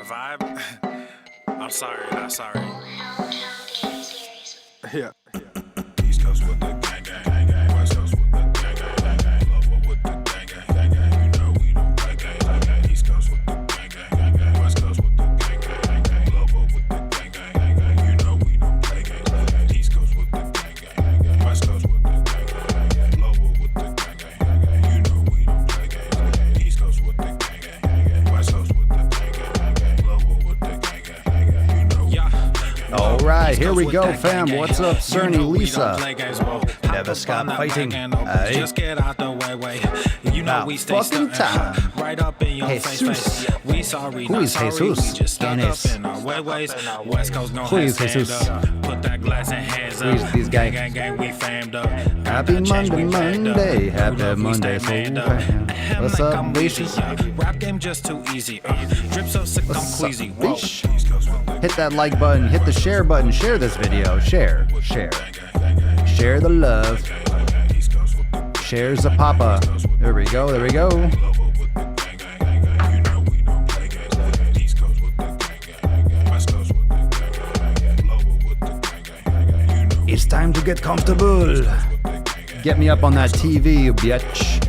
vibe. I'm sorry, not sorry. Yeah. East Coast with the gang, gang, gang. West Coast with the gang, gang, gang, gang. Lover with the gang, gang, gang, gang. You know we don't play gang, gang, gang. East Coast with the gang, gang, gang, gang. West Coast with the gang, gang, gang, gang. Lover with the gang, gang, gang, gang. You know we don't play gang, gang, gang. East Coast with the gang, gang, gang, gang. West Coast with the gang, gang, gang, gang. Lover with the gang, gang, gang, gang. You know we don't play gang, gang, gang. East Coast with the gang, gang, gang, gang. West Coast with the gang, gang, gang, gang. Lover with the gang, gang, gang, gang. You know we don't play gang, gang. All right, here we go, fam. What's up, Cerny, Lisa? Never stop fighting. Just get out the way. You know we stay fucking time. right up in your Jesus. face. We sorry, Who not is sorry. Jesus? We just stuck ¿Quién up es? in our ways. West Coast gon' Who have is stand Jesus? up. Put that glass in hands Who is up. this guy? Gang, we famed up. Happy Monday, Monday. Happy We Monday, stay so manned up. fam. Ahem, What's like up, I'm bitches? Weezy, Rap game just too easy. Drip so sick, I'm What's up, queasy. Whoa. bitch? Hit that like button, hit the share button, share this video. Share. Share the love. Shares the papa. There we go. It's time to get comfortable. Get me up on that TV, bitch.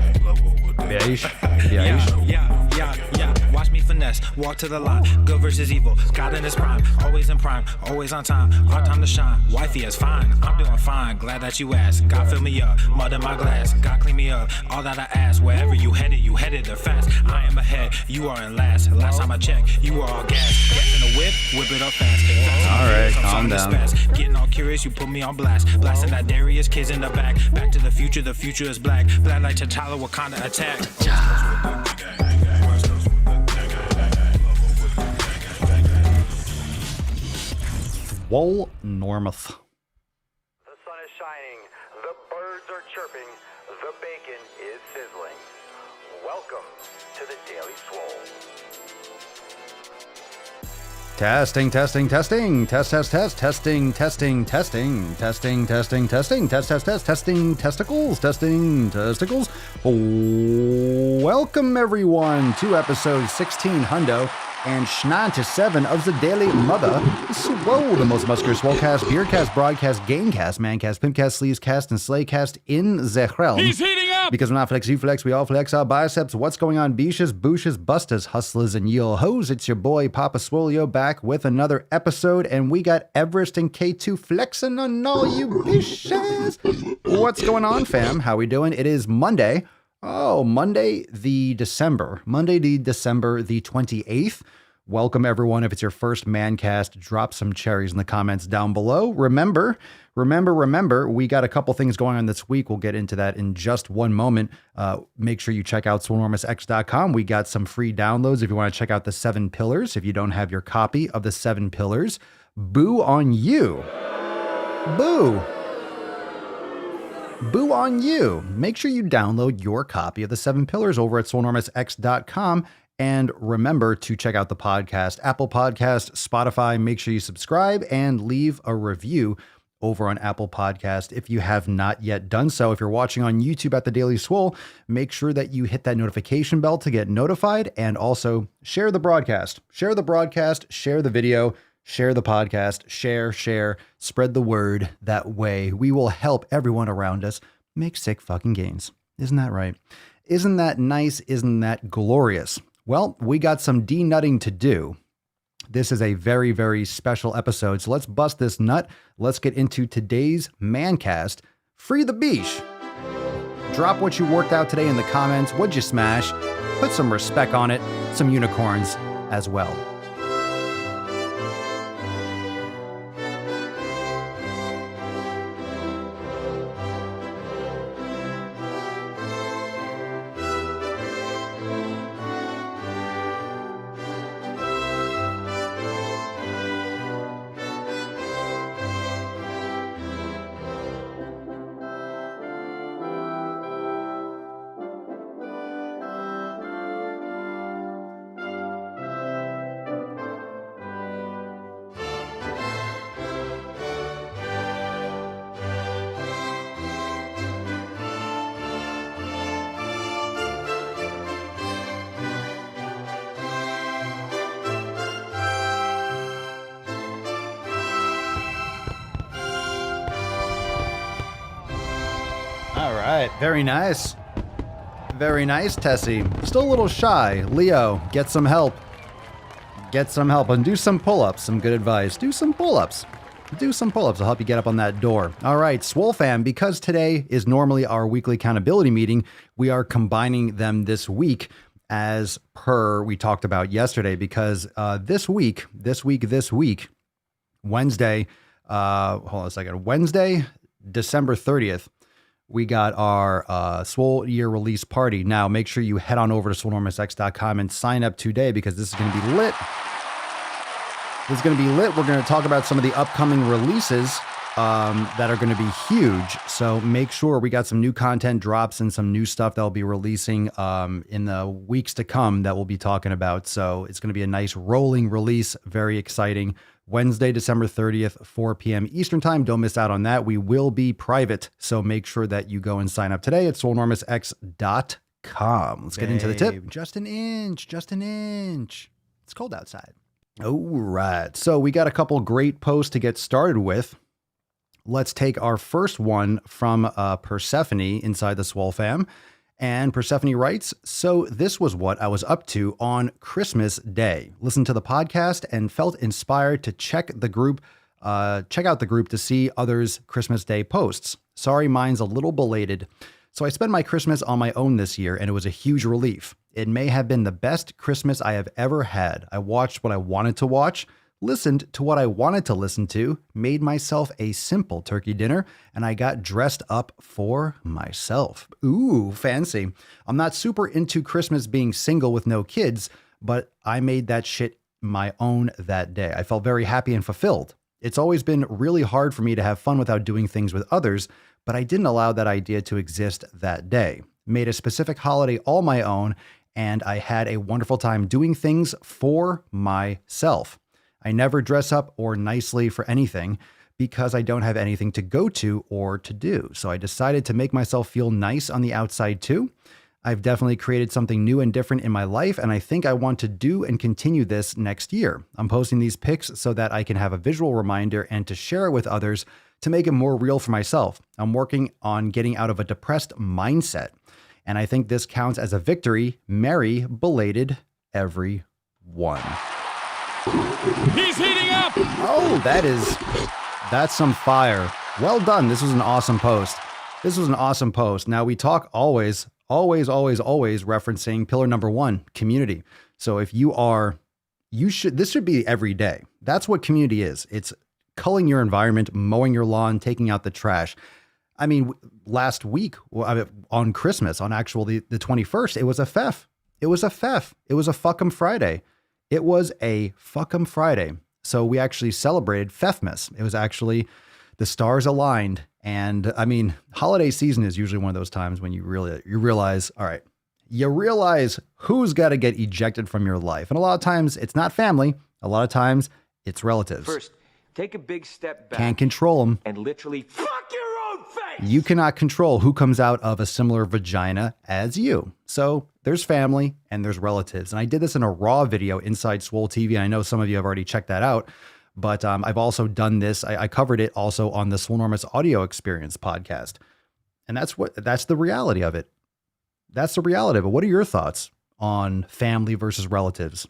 Yeah. Watch me finesse, walk to the line. Good versus evil, God in his prime. Always in prime, always on time. Our time to shine. Wifey is fine, I'm doing fine. Glad that you asked. God fill me up, mud in my glass. God clean me up, all that I ask. Wherever you headed there fast. I am ahead, you are in last. Last time I checked, you are all gas. Gas in the whip it up fast. All right, calm down. Getting all curious, you put me on blast. Blasting that Darius, kids in the back. Back to the future is black. Black like T'Challa, Wakanda attack. Swolenormous. The sun is shining, the birds are chirping, the bacon is sizzling. Welcome to the Daily Swole. Testing. Test. Testing. Testicles. Welcome everyone to episode 16 hundo and 97 of the Daily Mother Swole, the most muscular Swolecast, Beercast, Broadcast, Gamecast, Mancast, Pimpcast, Sleazecast, and Slaycast in the realm. He's heating up! Because we're not flex, you flex, we all flex our biceps. What's going on, beaches, booshes, busters, hustlers, and yo hoes? It's your boy, Papa Swolio, back with another episode, and we got Everest and K2 flexing on all you bitches. What's going on, fam? How we doing? It is Monday. Oh, Monday the December the 28th. Welcome, everyone. If it's your first Mancast, drop some cherries in the comments down below. Remember, we got a couple things going on this week. We'll get into that in just one moment. Make sure you check out Swolenormousx.com. We got some free downloads if you want to check out the 7 pillars. If you don't have your copy of the 7 pillars, boo on you. Boo on you. Make sure you download your copy of the 7 pillars over at Swolenormousx.com. And remember to check out the podcast, Apple Podcast, Spotify. Make sure you subscribe and leave a review over on Apple Podcast if you have not yet done so. If you're watching on YouTube at The Daily Swole, make sure that you hit that notification bell to get notified, and also share the broadcast. Share the broadcast, share the video, share the podcast, share, spread the word. That way we will help everyone around us make sick fucking gains. Isn't that right? Isn't that nice? Isn't that glorious? Well, we got some denutting to do. This is a very, very special episode, so let's bust this nut. Let's get into today's Mancast. Free the beach. Drop what you worked out today in the comments. What'd you smash? Put some respect on it. Some unicorns as well. right. Very nice. Very nice, Tessie. Still a little shy. Leo, get some help. Get some help and do some pull-ups. Some good advice. Do some pull-ups. Do some pull-ups. I'll help you get up on that door. All right, Swole fam, because today is normally our weekly accountability meeting, we are combining them this week as per we talked about yesterday, because this week, Wednesday, hold on a second, Wednesday, December 30th, we got our Swole year release party. Now, make sure you head on over to Swolenormousx.com and sign up today, because this is going to be lit. This is going to be lit. We're going to talk about some of the upcoming releases that are going to be huge. So make sure we got some new content drops and some new stuff that will be releasing in the weeks to come that we'll be talking about. So it's going to be a nice rolling release. Very exciting. Wednesday, December 30th, 4 p.m. Eastern time. Don't miss out on that. We will be private. So make sure that you go and sign up today at Swolenormousx.com. Let's get into the tip. Just an inch. It's cold outside. All right. So we got a couple great posts to get started with. Let's take our first one from Persephone inside the Swole fam. And Persephone writes, so this was what I was up to on Christmas Day. Listened to the podcast and felt inspired to check out the group to see others' Christmas Day posts. Sorry, mine's a little belated. So I spent my Christmas on my own this year, and it was a huge relief. It may have been the best Christmas I have ever had. I watched what I wanted to watch, listened to what I wanted to listen to, made myself a simple turkey dinner, and I got dressed up for myself. Ooh, fancy. I'm not super into Christmas being single with no kids, but I made that shit my own that day. I felt very happy and fulfilled. It's always been really hard for me to have fun without doing things with others, but I didn't allow that idea to exist that day. Made a specific holiday all my own, and I had a wonderful time doing things for myself. I never dress up or nicely for anything because I don't have anything to go to or to do. So I decided to make myself feel nice on the outside too. I've definitely created something new and different in my life, and I think I want to do and continue this next year. I'm posting these pics so that I can have a visual reminder and to share it with others to make it more real for myself. I'm working on getting out of a depressed mindset, and I think this counts as a victory. Merry belated everyone. He's heating up! Oh, that's some fire. Well done. This was an awesome post. Now, we talk always referencing pillar number 1, community. So if this should be every day. That's what community is. It's culling your environment, mowing your lawn, taking out the trash. I mean, last week on Christmas, on the 21st, it was a FEF. It was a fuckum Friday. It was a fuckum Friday. So we actually celebrated Fefmas. It was actually the stars aligned. And I mean, holiday season is usually one of those times when you realize, all right, you realize who's got to get ejected from your life. And a lot of times it's not family. A lot of times it's relatives. First, take a big step back. Can't control them. And literally fuck your own face. You cannot control who comes out of a similar vagina as you. So there's family and there's relatives. And I did this in a raw video inside Swole TV. I know some of you have already checked that out, but I've also done this. I covered it also on the Swolenormous Audio Experience podcast. And that's the reality of it. That's the reality of it. What are your thoughts on family versus relatives?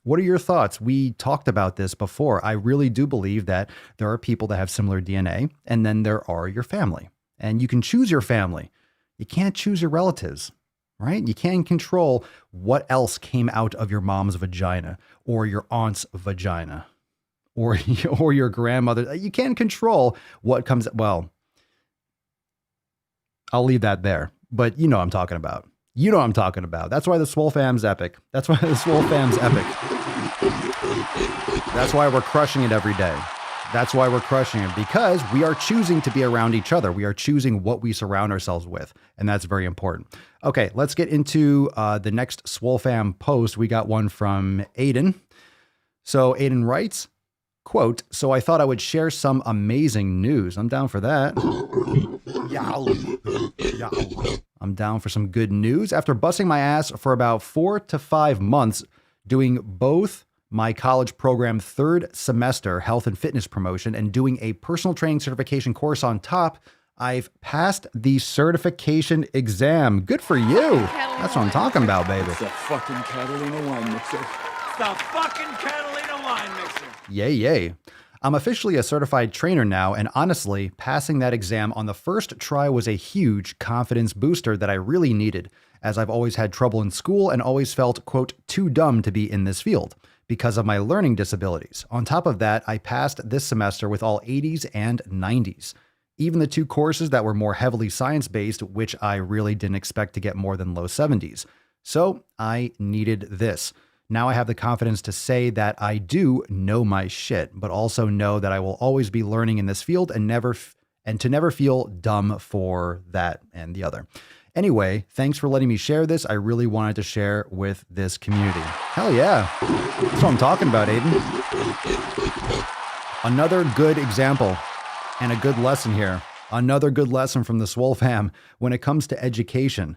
What are your thoughts? We talked about this before. I really do believe that there are people that have similar DNA, and then there are your family. And you can choose your family. You can't choose your relatives, right? You can't control what else came out of your mom's vagina or your aunt's vagina or your grandmother. You can't control what comes. Well, I'll leave that there, but you know what I'm talking about. That's why the Swole fam's epic. That's why we're crushing it every day. That's why we're crushing it, because we are choosing to be around each other. We are choosing what we surround ourselves with, and that's very important. Okay, let's get into the next Swole fam post. We got one from Aiden. So Aiden writes, quote, so I thought I would share some amazing news. I'm down for that. I'm down for some good news. After busting my ass for about 4 to 5 months doing both my college program third semester health and fitness promotion and doing a personal training certification course on top, I've passed the certification exam. Good for you. That's what I'm talking about, baby. It's a fucking Catalina wine mixer. It's the fucking Catalina wine mixer. Yay, yay. I'm officially a certified trainer now, and honestly, passing that exam on the first try was a huge confidence booster that I really needed, as I've always had trouble in school and always felt, quote, too dumb to be in this field because of my learning disabilities. On top of that, I passed this semester with all 80s and 90s. Even the 2 courses that were more heavily science-based, which I really didn't expect to get more than low 70s. So I needed this. Now I have the confidence to say that I do know my shit, but also know that I will always be learning in this field and to never feel dumb for that and the other. Anyway, thanks for letting me share this. I really wanted to share with this community. Hell yeah. That's what I'm talking about, Aiden. Another good example and a good lesson here. Another good lesson from the Swole fam when it comes to education.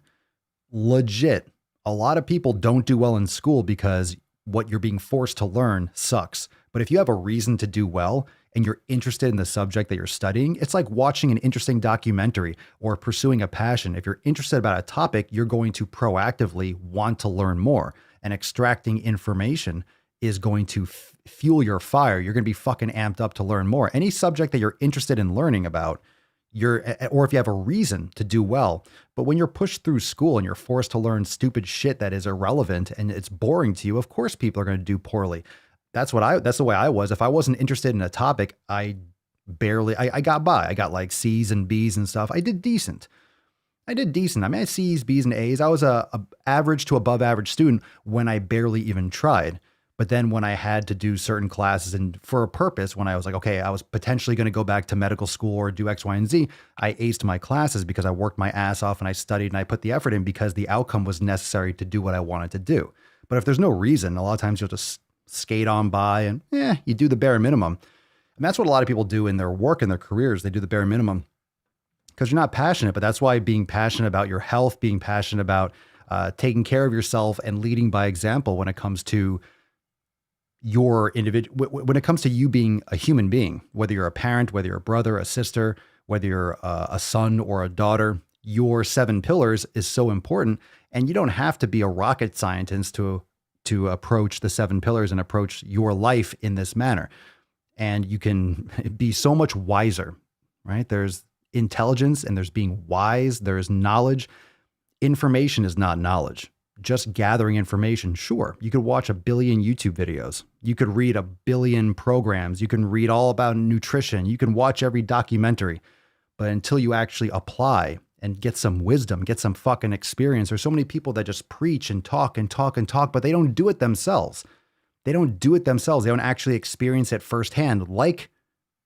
Legit. A lot of people don't do well in school because what you're being forced to learn sucks. But if you have a reason to do well and you're interested in the subject that you're studying, it's like watching an interesting documentary or pursuing a passion. If you're interested about a topic, you're going to proactively want to learn more. And extracting information is going to fuel your fire. You're going to be fucking amped up to learn more. Any subject that you're interested in learning about, or if you have a reason to do well. But when you're pushed through school and you're forced to learn stupid shit that is irrelevant and it's boring to you, of course people are going to do poorly. That's the way I was. If I wasn't interested in a topic, I got by. I got like C's and B's and stuff. I did decent. I mean, I had C's, B's, and A's. I was a average to above average student when I barely even tried. But then when I had to do certain classes and for a purpose, when I was like, okay, I was potentially going to go back to medical school or do X, Y, and Z, I aced my classes because I worked my ass off and I studied and I put the effort in because the outcome was necessary to do what I wanted to do. But if there's no reason, a lot of times you'll just skate on by and you do the bare minimum. And that's what a lot of people do in their work and their careers. They do the bare minimum because you're not passionate. But that's why being passionate about your health, being passionate about taking care of yourself and leading by example when it comes to your individual, when it comes to you being a human being, whether you're a parent, whether you're a brother, a sister, whether you're a son or a daughter, your 7 pillars is so important. And you don't have to be a rocket scientist to approach the 7 pillars and approach your life in this manner. And you can be so much wiser, right? There's intelligence and there's being wise. There's knowledge. Information is not knowledge. Just gathering information. Sure, you could watch 1 billion YouTube videos. You could read 1 billion programs. You can read all about nutrition. You can watch every documentary. But until you actually apply and get some wisdom, get some fucking experience, there's so many people that just preach and talk and talk and talk, but they don't do it themselves. They don't do it themselves. They don't actually experience it firsthand, like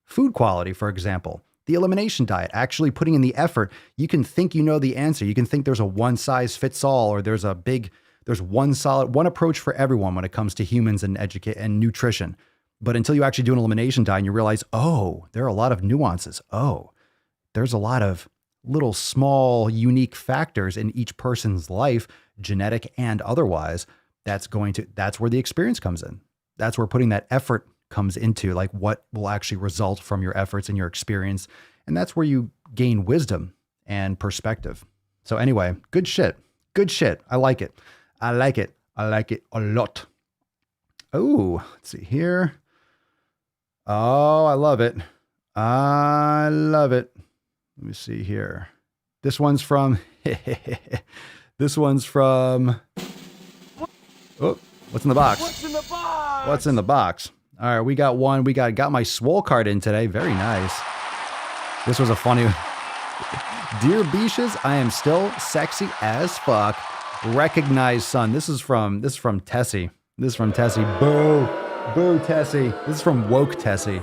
food quality, for example. The elimination diet, actually putting in the effort. You can think you know the answer. You can think there's a one size fits all, or there's one approach for everyone when it comes to humans and nutrition. But until you actually do an elimination diet and you realize, oh, there are a lot of nuances. Oh, there's a lot of little small unique factors in each person's life, genetic and otherwise. That's where the experience comes in. That's where putting that effort comes into, like what will actually result from your efforts and your experience. And that's where you gain wisdom and perspective. So anyway, good shit. Good shit. I like it. I like it. I like it a lot. Oh, let's see here. Oh, I love it. I love it. Let me see here. This one's from, oh, what's in the box? What's in the box? What's in the box? All right, we got one. Got my Swole card in today. Very nice. This was a funny one. Dear Beaches, I am still sexy as fuck. Recognize son. This is from Tessie. This is from Tessie. Boo. Boo, Tessie. This is from Woke Tessie.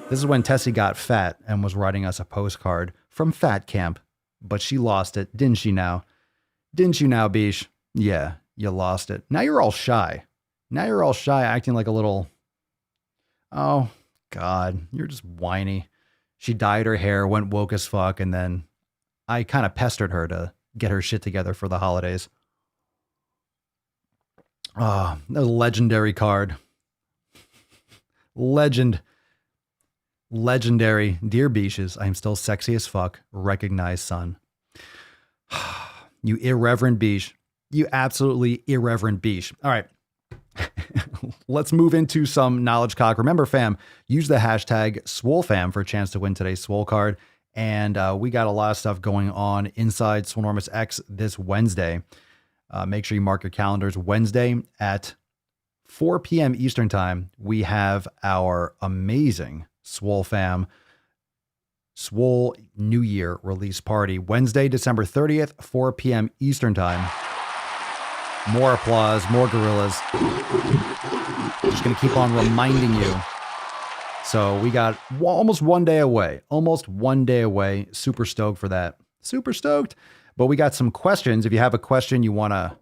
This is when Tessie got fat and was writing us a postcard from Fat Camp. But she lost it, didn't she now? Didn't you now, Beesh? Yeah, you lost it. Now you're all shy. Acting like a little... Oh, God, you're just whiny. She dyed her hair, went woke as fuck, and then I kind of pestered her to get her shit together for the holidays. Oh, a legendary card. Legend. Legendary. Dear Beaches, I am still sexy as fuck. Recognize, son. You irreverent Beach. You absolutely irreverent Beach. All right. Let's move into some knowledge cock. Remember, fam, use the hashtag SwoleFam for a chance to win today's Swole card. And we got a lot of stuff going on inside Swolenormous X this Wednesday. Make sure you mark your calendars. Wednesday at 4 p.m. Eastern time, we have our amazing Swole Fam Swole New Year release party. Wednesday, December 30th, 4 p.m. Eastern time. More applause, more gorillas. Just going to keep on reminding you. So we got almost 1 day away. Almost 1 day away. Super stoked for that. Super stoked. But we got some questions. If you have a question, you want to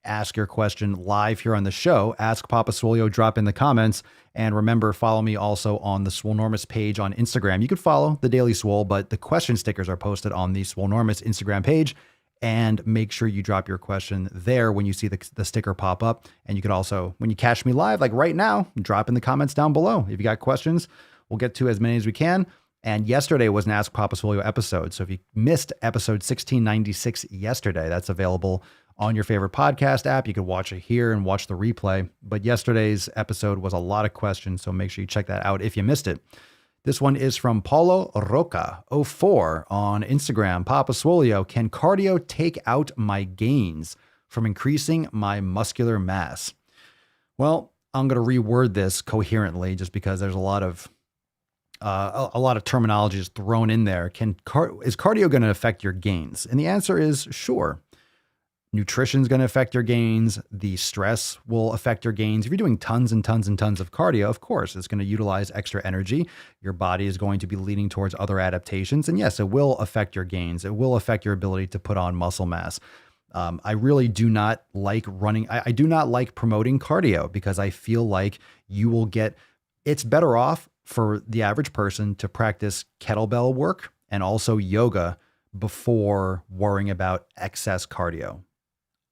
ask your question live here on the show, ask Papa Swolio, drop in the comments. And remember, follow me also on the Swolenormous page on Instagram. You could follow the Daily Swole, but the question stickers are posted on the Swolenormous Instagram page. And make sure you drop your question there when you see the sticker pop up. And you could also, when you catch me live, like right now, drop in the comments down below. If you got questions, we'll get to as many as we can. And yesterday was an Ask Papa Swolio episode. So if you missed episode 1696 yesterday, that's available on your favorite podcast app. You could watch it here and watch the replay. But yesterday's episode was a lot of questions. So make sure you check that out if you missed it. This one is from Paulo Roca 04 on Instagram. Papa Swolio, can cardio take out my gains from increasing my muscular mass? Well, I'm going to reword this coherently just because there's a lot of terminology is thrown in there. Is cardio going to affect your gains? And the answer is sure. Nutrition is going to affect your gains. The stress will affect your gains. If you're doing tons and tons and tons of cardio, of course, it's going to utilize extra energy. Your body is going to be leaning towards other adaptations. And yes, it will affect your gains. It will affect your ability to put on muscle mass. I really do not like running. I do not like promoting cardio because I feel like it's better off for the average person to practice kettlebell work and also yoga before worrying about excess cardio.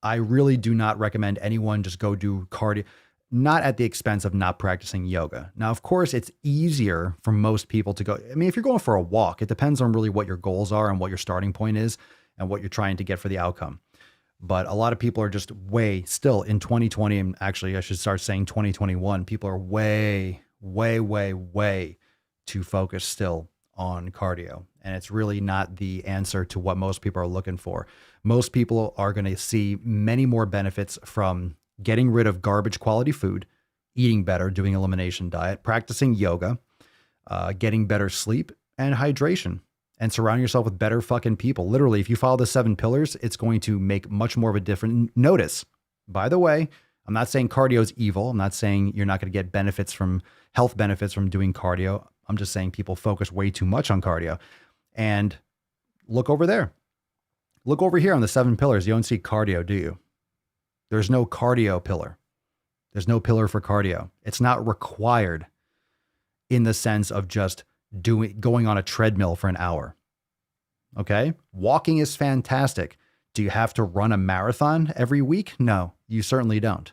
I really do not recommend anyone just go do cardio, not at the expense of not practicing yoga. Now, of course, it's easier for most people to go. I mean, if you're going for a walk, it depends on really what your goals are and what your starting point is and what you're trying to get for the outcome. But a lot of people are just still in 2020, and actually I should start saying 2021, people are way too focused still on cardio. And it's really not the answer to what most people are looking for. Most people are going to see many more benefits from getting rid of garbage quality food, eating better, doing elimination diet, practicing yoga, getting better sleep and hydration, and surrounding yourself with better fucking people. Literally, if you follow the 7 pillars, it's going to make much more of a difference. Notice, by the way, I'm not saying cardio is evil. I'm not saying you're not going to get health benefits from doing cardio. I'm just saying people focus way too much on cardio. And look over there. Look over here on the 7 pillars. You don't see cardio, do you? There's no cardio pillar. There's no pillar for cardio. It's not required in the sense of just going on a treadmill for an hour. Okay? Walking is fantastic. Do you have to run a marathon every week? No, you certainly don't.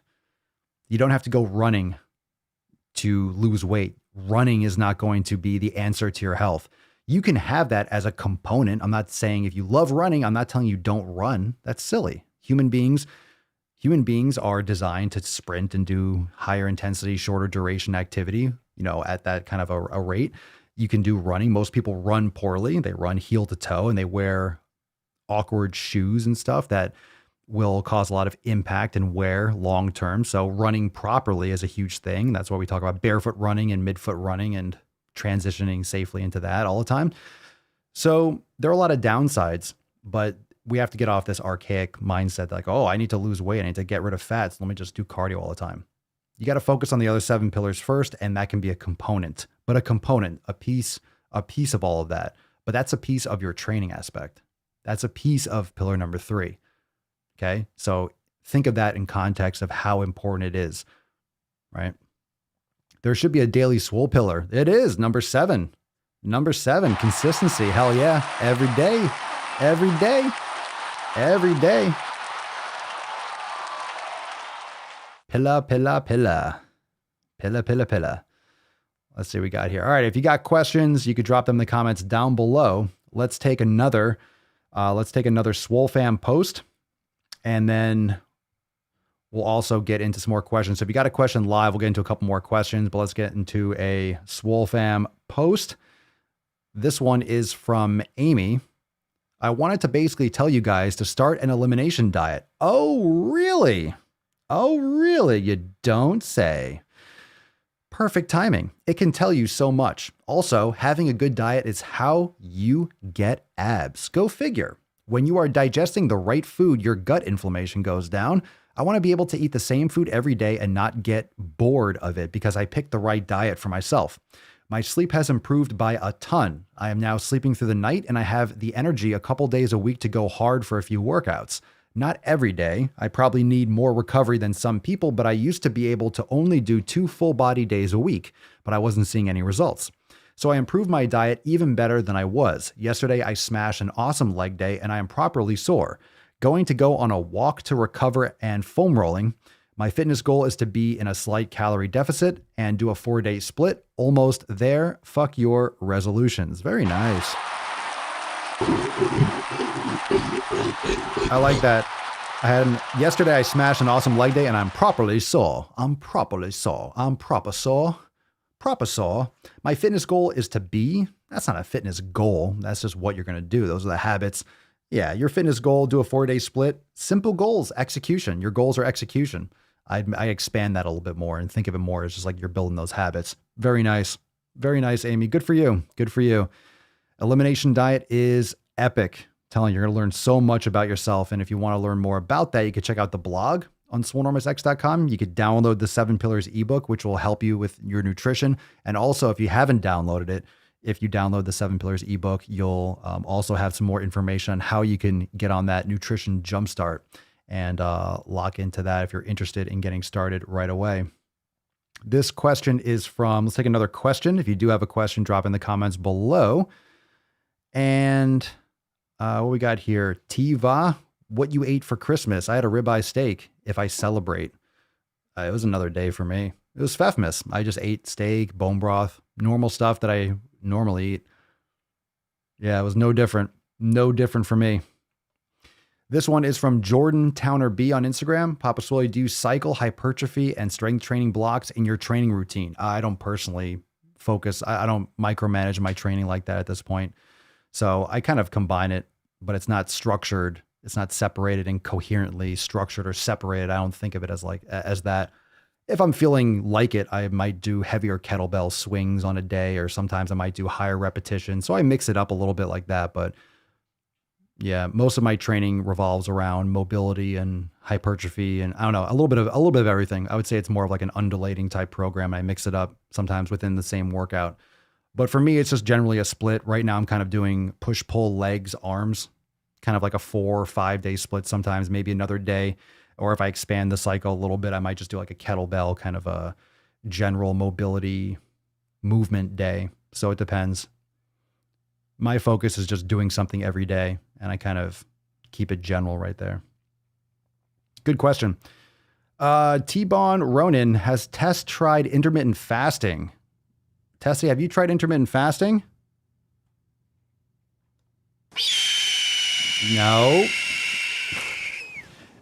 You don't have to go running to lose weight. Running is not going to be the answer to your health. You can have that as a component. I'm not saying if you love running, I'm not telling you don't run. That's silly. Human beings are designed to sprint and do higher intensity, shorter duration activity, at that kind of a rate. You can do running. Most people run poorly. They run heel to toe and they wear awkward shoes and stuff that will cause a lot of impact and wear long term. So running properly is a huge thing. That's why we talk about barefoot running and midfoot running and transitioning safely into that all the time. So there are a lot of downsides, but we have to get off this archaic mindset like, oh, I need to lose weight. I need to get rid of fats. Let me just do cardio all the time. You got to focus on the other 7 pillars first, and that can be a component, a piece of all of that. But that's a piece of your training aspect. That's a piece of pillar number 3. Okay. So think of that in context of how important it is, right? There should be a daily swole pillar. It is number 7. Number 7, consistency. Hell yeah. Every day. Pilla. Let's see what we got here. All right. If you got questions, you could drop them in the comments down below. Let's take another Swole fam post, and then we'll also get into some more questions. So if you got a question live, we'll get into a couple more questions, but let's get into a Swole fam post. This one is from Amy. I wanted to basically tell you guys to start an elimination diet. Oh, really? Oh, really? You don't say. Perfect timing. It can tell you so much. Also, having a good diet is how you get abs. Go figure. When you are digesting the right food, your gut inflammation goes down. I want to be able to eat the same food every day and not get bored of it because I picked the right diet for myself. My sleep has improved by a ton. I am now sleeping through the night and I have the energy a couple days a week to go hard for a few workouts. Not every day. I probably need more recovery than some people, but I used to be able to only do 2 full body days a week, but I wasn't seeing any results. So I improved my diet even better than I was. Yesterday, I smashed an awesome leg day and I am properly sore. Going to go on a walk to recover and foam rolling. My fitness goal is to be in a slight calorie deficit and do a 4-day split. Almost there. Fuck your resolutions. Very nice. I like that. Yesterday I smashed an awesome leg day and I'm properly sore. I'm proper sore. My fitness goal is to be, that's not a fitness goal. That's just what you're going to do. Those are the habits. Yeah. Your fitness goal, do a 4-day split, simple goals, execution. Your goals are execution. I expand that a little bit more and think of it more as just like you're building those habits. Very nice. Very nice, Amy. Good for you. Good for you. Elimination diet is epic. Telling you, you're going to learn so much about yourself. And if you want to learn more about that, you can check out the blog on Swolenormousx.com. You could download the 7 Pillars ebook, which will help you with your nutrition. And also, if you haven't downloaded it, if you download the 7 Pillars ebook, you'll also have some more information on how you can get on that nutrition jumpstart and lock into that if you're interested in getting started right away. This question is from, let's take another question. If you do have a question, drop in the comments below. And what we got here? Tiva, what you ate for Christmas? I had a ribeye steak if I celebrate. It was another day for me. It was Fefmas. I just ate steak, bone broth, normal stuff that I normally eat. Yeah, it was no different. No different for me. This one is from Jordan Towner B on Instagram. Papa Swole, do you cycle, hypertrophy, and strength training blocks in your training routine? I don't personally focus. I don't micromanage my training like that at this point. So I kind of combine it, but it's not structured. It's not separated and coherently structured or separated. I don't think of it as that. If I'm feeling like it, I might do heavier kettlebell swings on a day, or sometimes I might do higher repetitions. So I mix it up a little bit like that. But yeah, most of my training revolves around mobility and hypertrophy, and I don't know, a little bit of everything. I would say it's more of like an undulating type program. I mix it up sometimes within the same workout. But for me, it's just generally a split. Right now, I'm kind of doing push, pull, legs, arms, kind of like a 4 or 5 day split sometimes, maybe another day. Or if I expand the cycle a little bit, I might just do like a kettlebell, kind of a general mobility movement day. So it depends. My focus is just doing something every day, and I kind of keep it general right there. Good question. T-Bon Ronan, has Tess tried intermittent fasting? Tessie, have you tried intermittent fasting? No.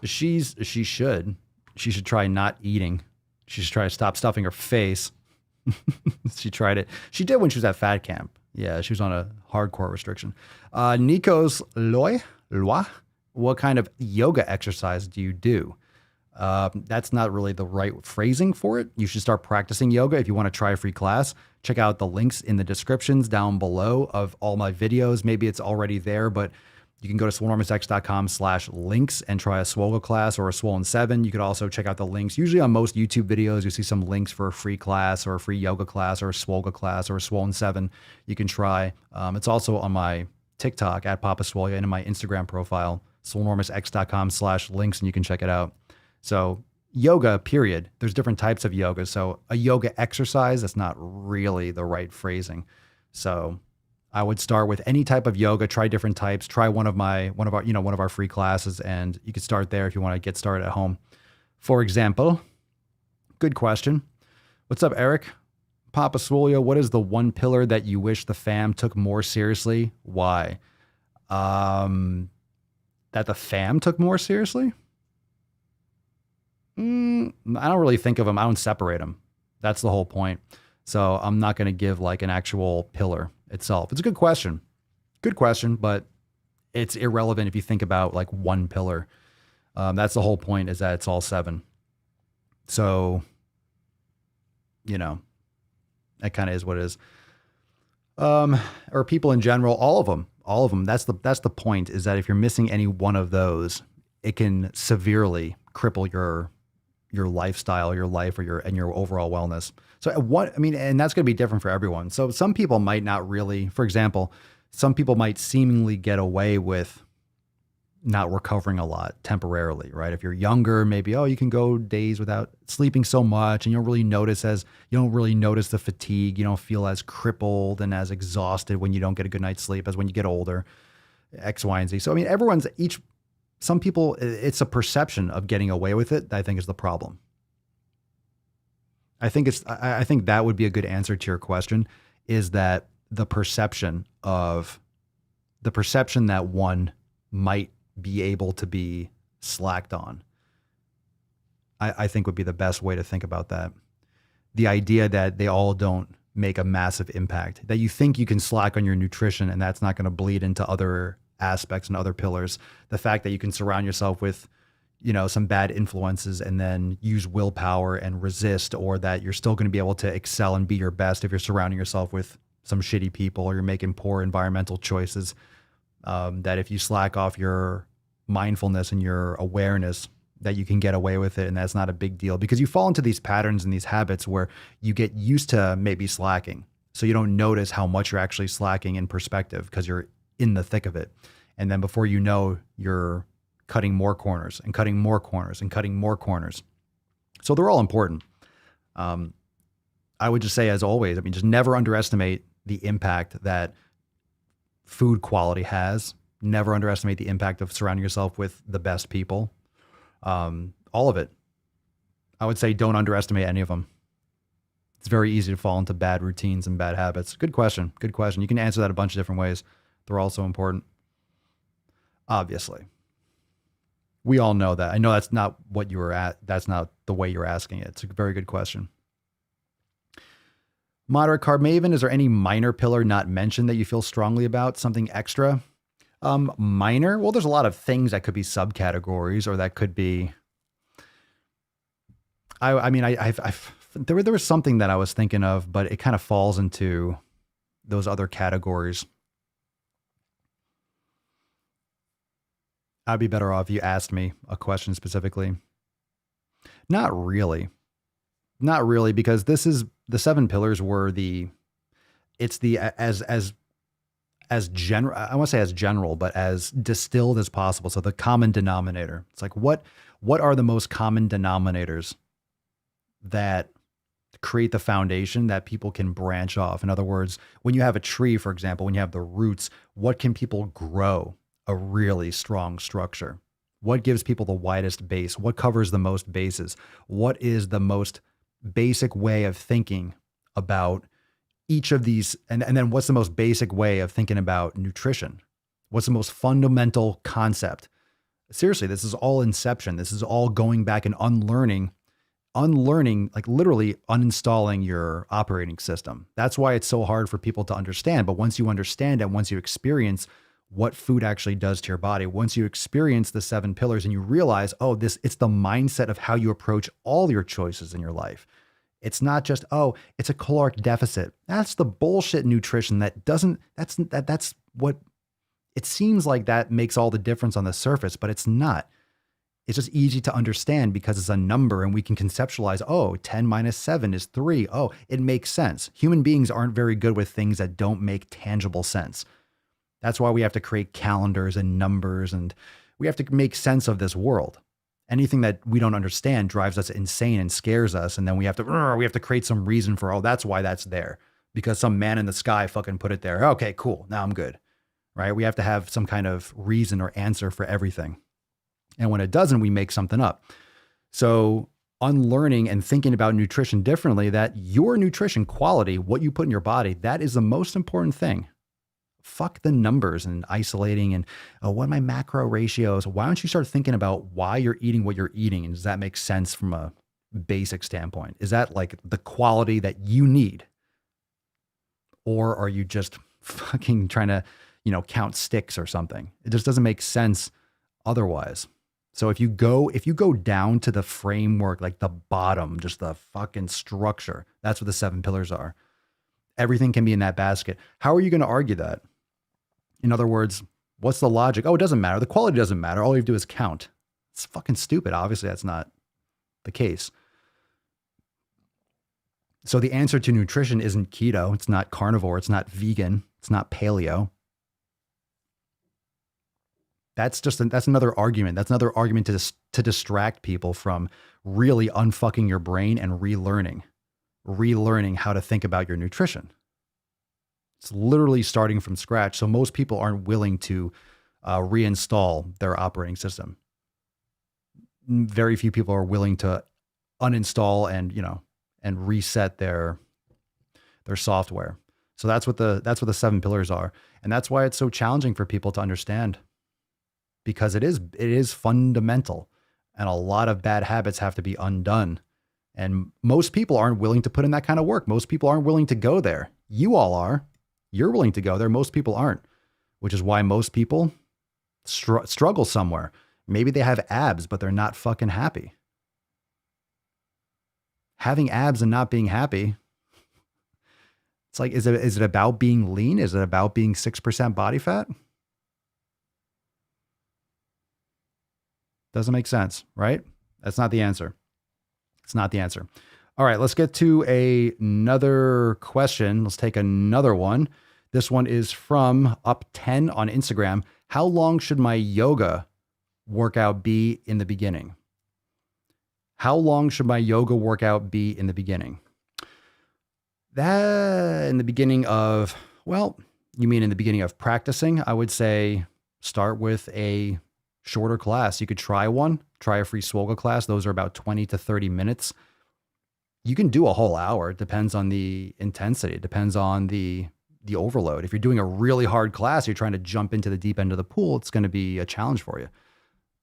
She should. She should try not eating. She should try to stop stuffing her face. She tried it. She did when she was at fat camp. Yeah, she was on a hardcore restriction. Nikos Loy, what kind of yoga exercise do you do? That's not really the right phrasing for it. You should start practicing yoga if you want to try a free class. Check out the links in the descriptions down below of all my videos. Maybe it's already there, but you can go to swolenormousx.com/links and try a Swole class or a Swollen 7. You could also check out the links. Usually on most YouTube videos, you see some links for a free class or a free yoga class or a Swole class or a Swollen 7 you can try. It's also on my TikTok at Papa Swole and in my Instagram profile, swolenormousx.com/links, and you can check it out. So yoga, period. There's different types of yoga. So a yoga exercise, that's not really the right phrasing. So I would start with any type of yoga, try different types, try one of our free classes, and you could start there if you want to get started at home. For example, good question. What's up, Eric? Papa Swolio, what is the one pillar that you wish the fam took more seriously? Why? That the fam took more seriously? I don't really think of them. I don't separate them. That's the whole point. So I'm not going to give like an actual pillar itself. It's a good question. Good question, but it's irrelevant if you think about like one pillar. That's the whole point, is that it's all 7. So, that kind of is what it is. Or people in general, all of them. That's the point, is that if you're missing any one of those, it can severely cripple your lifestyle, your life, or your overall wellness. So and that's going to be different for everyone. So some people might not really, for example, some people might seemingly get away with not recovering a lot temporarily, right? If you're younger, maybe, you can go days without sleeping so much, and you don't really notice the fatigue. You don't feel as crippled and as exhausted when you don't get a good night's sleep as when you get older, X, Y, and Z. So, some people, it's a perception of getting away with it that I think is the problem. I think that would be a good answer to your question, is that the perception that one might be able to be slacked on, I think would be the best way to think about that. The idea that they all don't make a massive impact, that you think you can slack on your nutrition and that's not going to bleed into other aspects and other pillars. The fact that you can surround yourself with, some bad influences and then use willpower and resist, or that you're still going to be able to excel and be your best if you're surrounding yourself with some shitty people or you're making poor environmental choices. That if you slack off your mindfulness and your awareness, that you can get away with it, and that's not a big deal, because you fall into these patterns and these habits where you get used to maybe slacking. So you don't notice how much you're actually slacking in perspective because you're in the thick of it. And then before you know, you're cutting more corners and cutting more corners and cutting more corners. So they're all important. I would just say, as always, just never underestimate the impact that food quality has. Never underestimate the impact of surrounding yourself with the best people. All of it. I would say don't underestimate any of them. It's very easy to fall into bad routines and bad habits. Good question. Good question. You can answer that a bunch of different ways. They're also important. Obviously. We all know that. I know that's not what you were at. That's not the way you're asking it. It's a very good question. Moderate Carb Maven, is there any minor pillar not mentioned that you feel strongly about? Something extra? Minor? Well, there's a lot of things that could be subcategories, or that could be, there was something that I was thinking of, but it kind of falls into those other categories. I'd be better off if you asked me a question specifically. Not really, because this is the 7 pillars were as general, I won't say as general, but as distilled as possible. So the common denominator, it's like, what are the most common denominators that create the foundation that people can branch off? In other words, when you have a tree, for example, when you have the roots, what can people grow? A really strong structure. What gives people the widest base? What covers the most bases? What is the most basic way of thinking about each of these? And then what's the most basic way of thinking about nutrition? What's the most fundamental concept? Seriously, this is all inception. This is all going back and unlearning, like literally uninstalling your operating system. That's why it's so hard for people to understand. But once you understand it, once you experience what food actually does to your body, once you experience the 7 pillars and you realize, it's the mindset of how you approach all your choices in your life. It's not just, it's a caloric deficit. That's the bullshit nutrition that's what it seems like that makes all the difference on the surface, but it's not. It's just easy to understand because it's a number and we can conceptualize, 10 minus 7 is 3. It makes sense. Human beings aren't very good with things that don't make tangible sense. That's why we have to create calendars and numbers, and we have to make sense of this world. Anything that we don't understand drives us insane and scares us. And then we have to create some reason for, that's why that's there, because some man in the sky fucking put it there. Okay, cool. Now I'm good. Right? We have to have some kind of reason or answer for everything. And when it doesn't, we make something up. So unlearning and thinking about nutrition differently, that your nutrition quality, what you put in your body, that is the most important thing. Fuck the numbers and isolating and, oh, what are my macro ratios? Why don't you start thinking about why you're eating what you're eating? And does that make sense from a basic standpoint? Is that like the quality that you need? Or are you just fucking trying to, count sticks or something? It just doesn't make sense otherwise. So if you go down to the framework, like the bottom, just the fucking structure, that's what the 7 pillars are. Everything can be in that basket. How are you going to argue that? In other words, what's the logic? Oh, it doesn't matter. The quality doesn't matter. All you have to do is count. It's fucking stupid. Obviously, that's not the case. So the answer to nutrition isn't keto. It's not carnivore. It's not vegan. It's not paleo. That's another argument. That's another argument to distract people from really unfucking your brain and relearning how to think about your nutrition. It's literally starting from scratch. So most people aren't willing to reinstall their operating system. Very few people are willing to uninstall and reset their software. So that's what the 7 pillars are. And that's why it's so challenging for people to understand, because it is fundamental, and a lot of bad habits have to be undone. And most people aren't willing to put in that kind of work. Most people aren't willing to go there. You all are. You're willing to go there. Most people aren't, which is why most people struggle somewhere. Maybe they have abs, but they're not fucking happy. Having abs and not being happy. It's like, is it about being lean? Is it about being 6% body fat? Doesn't make sense, right? That's not the answer. It's not the answer. All right, let's get to another question. Let's take another one. This one is from Up10 on Instagram. How long should my yoga workout be in the beginning? How long should my yoga workout be in the beginning? That in the beginning of, well, you mean in the beginning of practicing? I would say start with a shorter class. You could try a free Swole class. Those are about 20 to 30 minutes. You can do a whole hour. It depends on the intensity. It depends on the overload. If you're doing a really hard class, you're trying to jump into the deep end of the pool, it's going to be a challenge for you.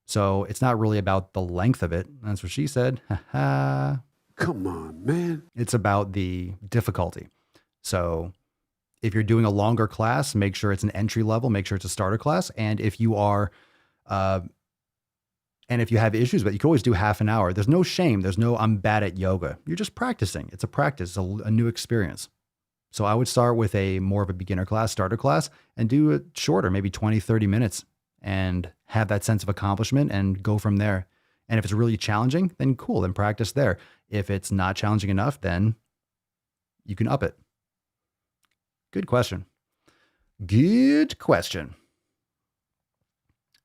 So it's not really about the length of it. That's what she said. Come on, man. It's about the difficulty. So if you're doing a longer class, make sure it's an entry level, make sure it's a starter class. And if you are, and if you have issues, but you can always do half an hour. There's no shame. There's no, I'm bad at yoga. You're just practicing. It's a practice, a new experience. So I would start with more of a beginner class, starter class, and do it shorter, maybe 20, 30 minutes, and have that sense of accomplishment and go from there. And if it's really challenging, then cool, then practice there. If it's not challenging enough, then you can up it. Good question. Good question.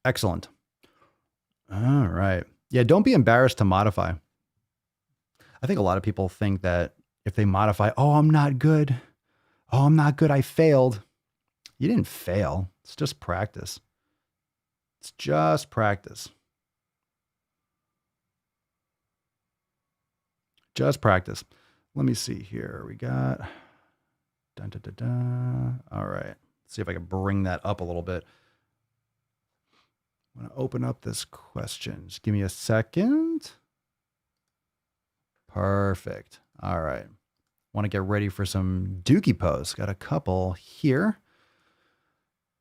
Excellent. All right. Yeah, don't be embarrassed to modify. I think a lot of people think that if they modify, oh, I'm not good. Oh, I'm not good. I failed. You didn't fail. It's just practice. It's just practice. Just practice. Let me see here. We got. Dun, dun, dun, dun. All right. Let's see if I can bring that up a little bit. I'm going to open up this question. Just give me a second. Perfect. All right. Want to get ready for some dookie posts. Got a couple here.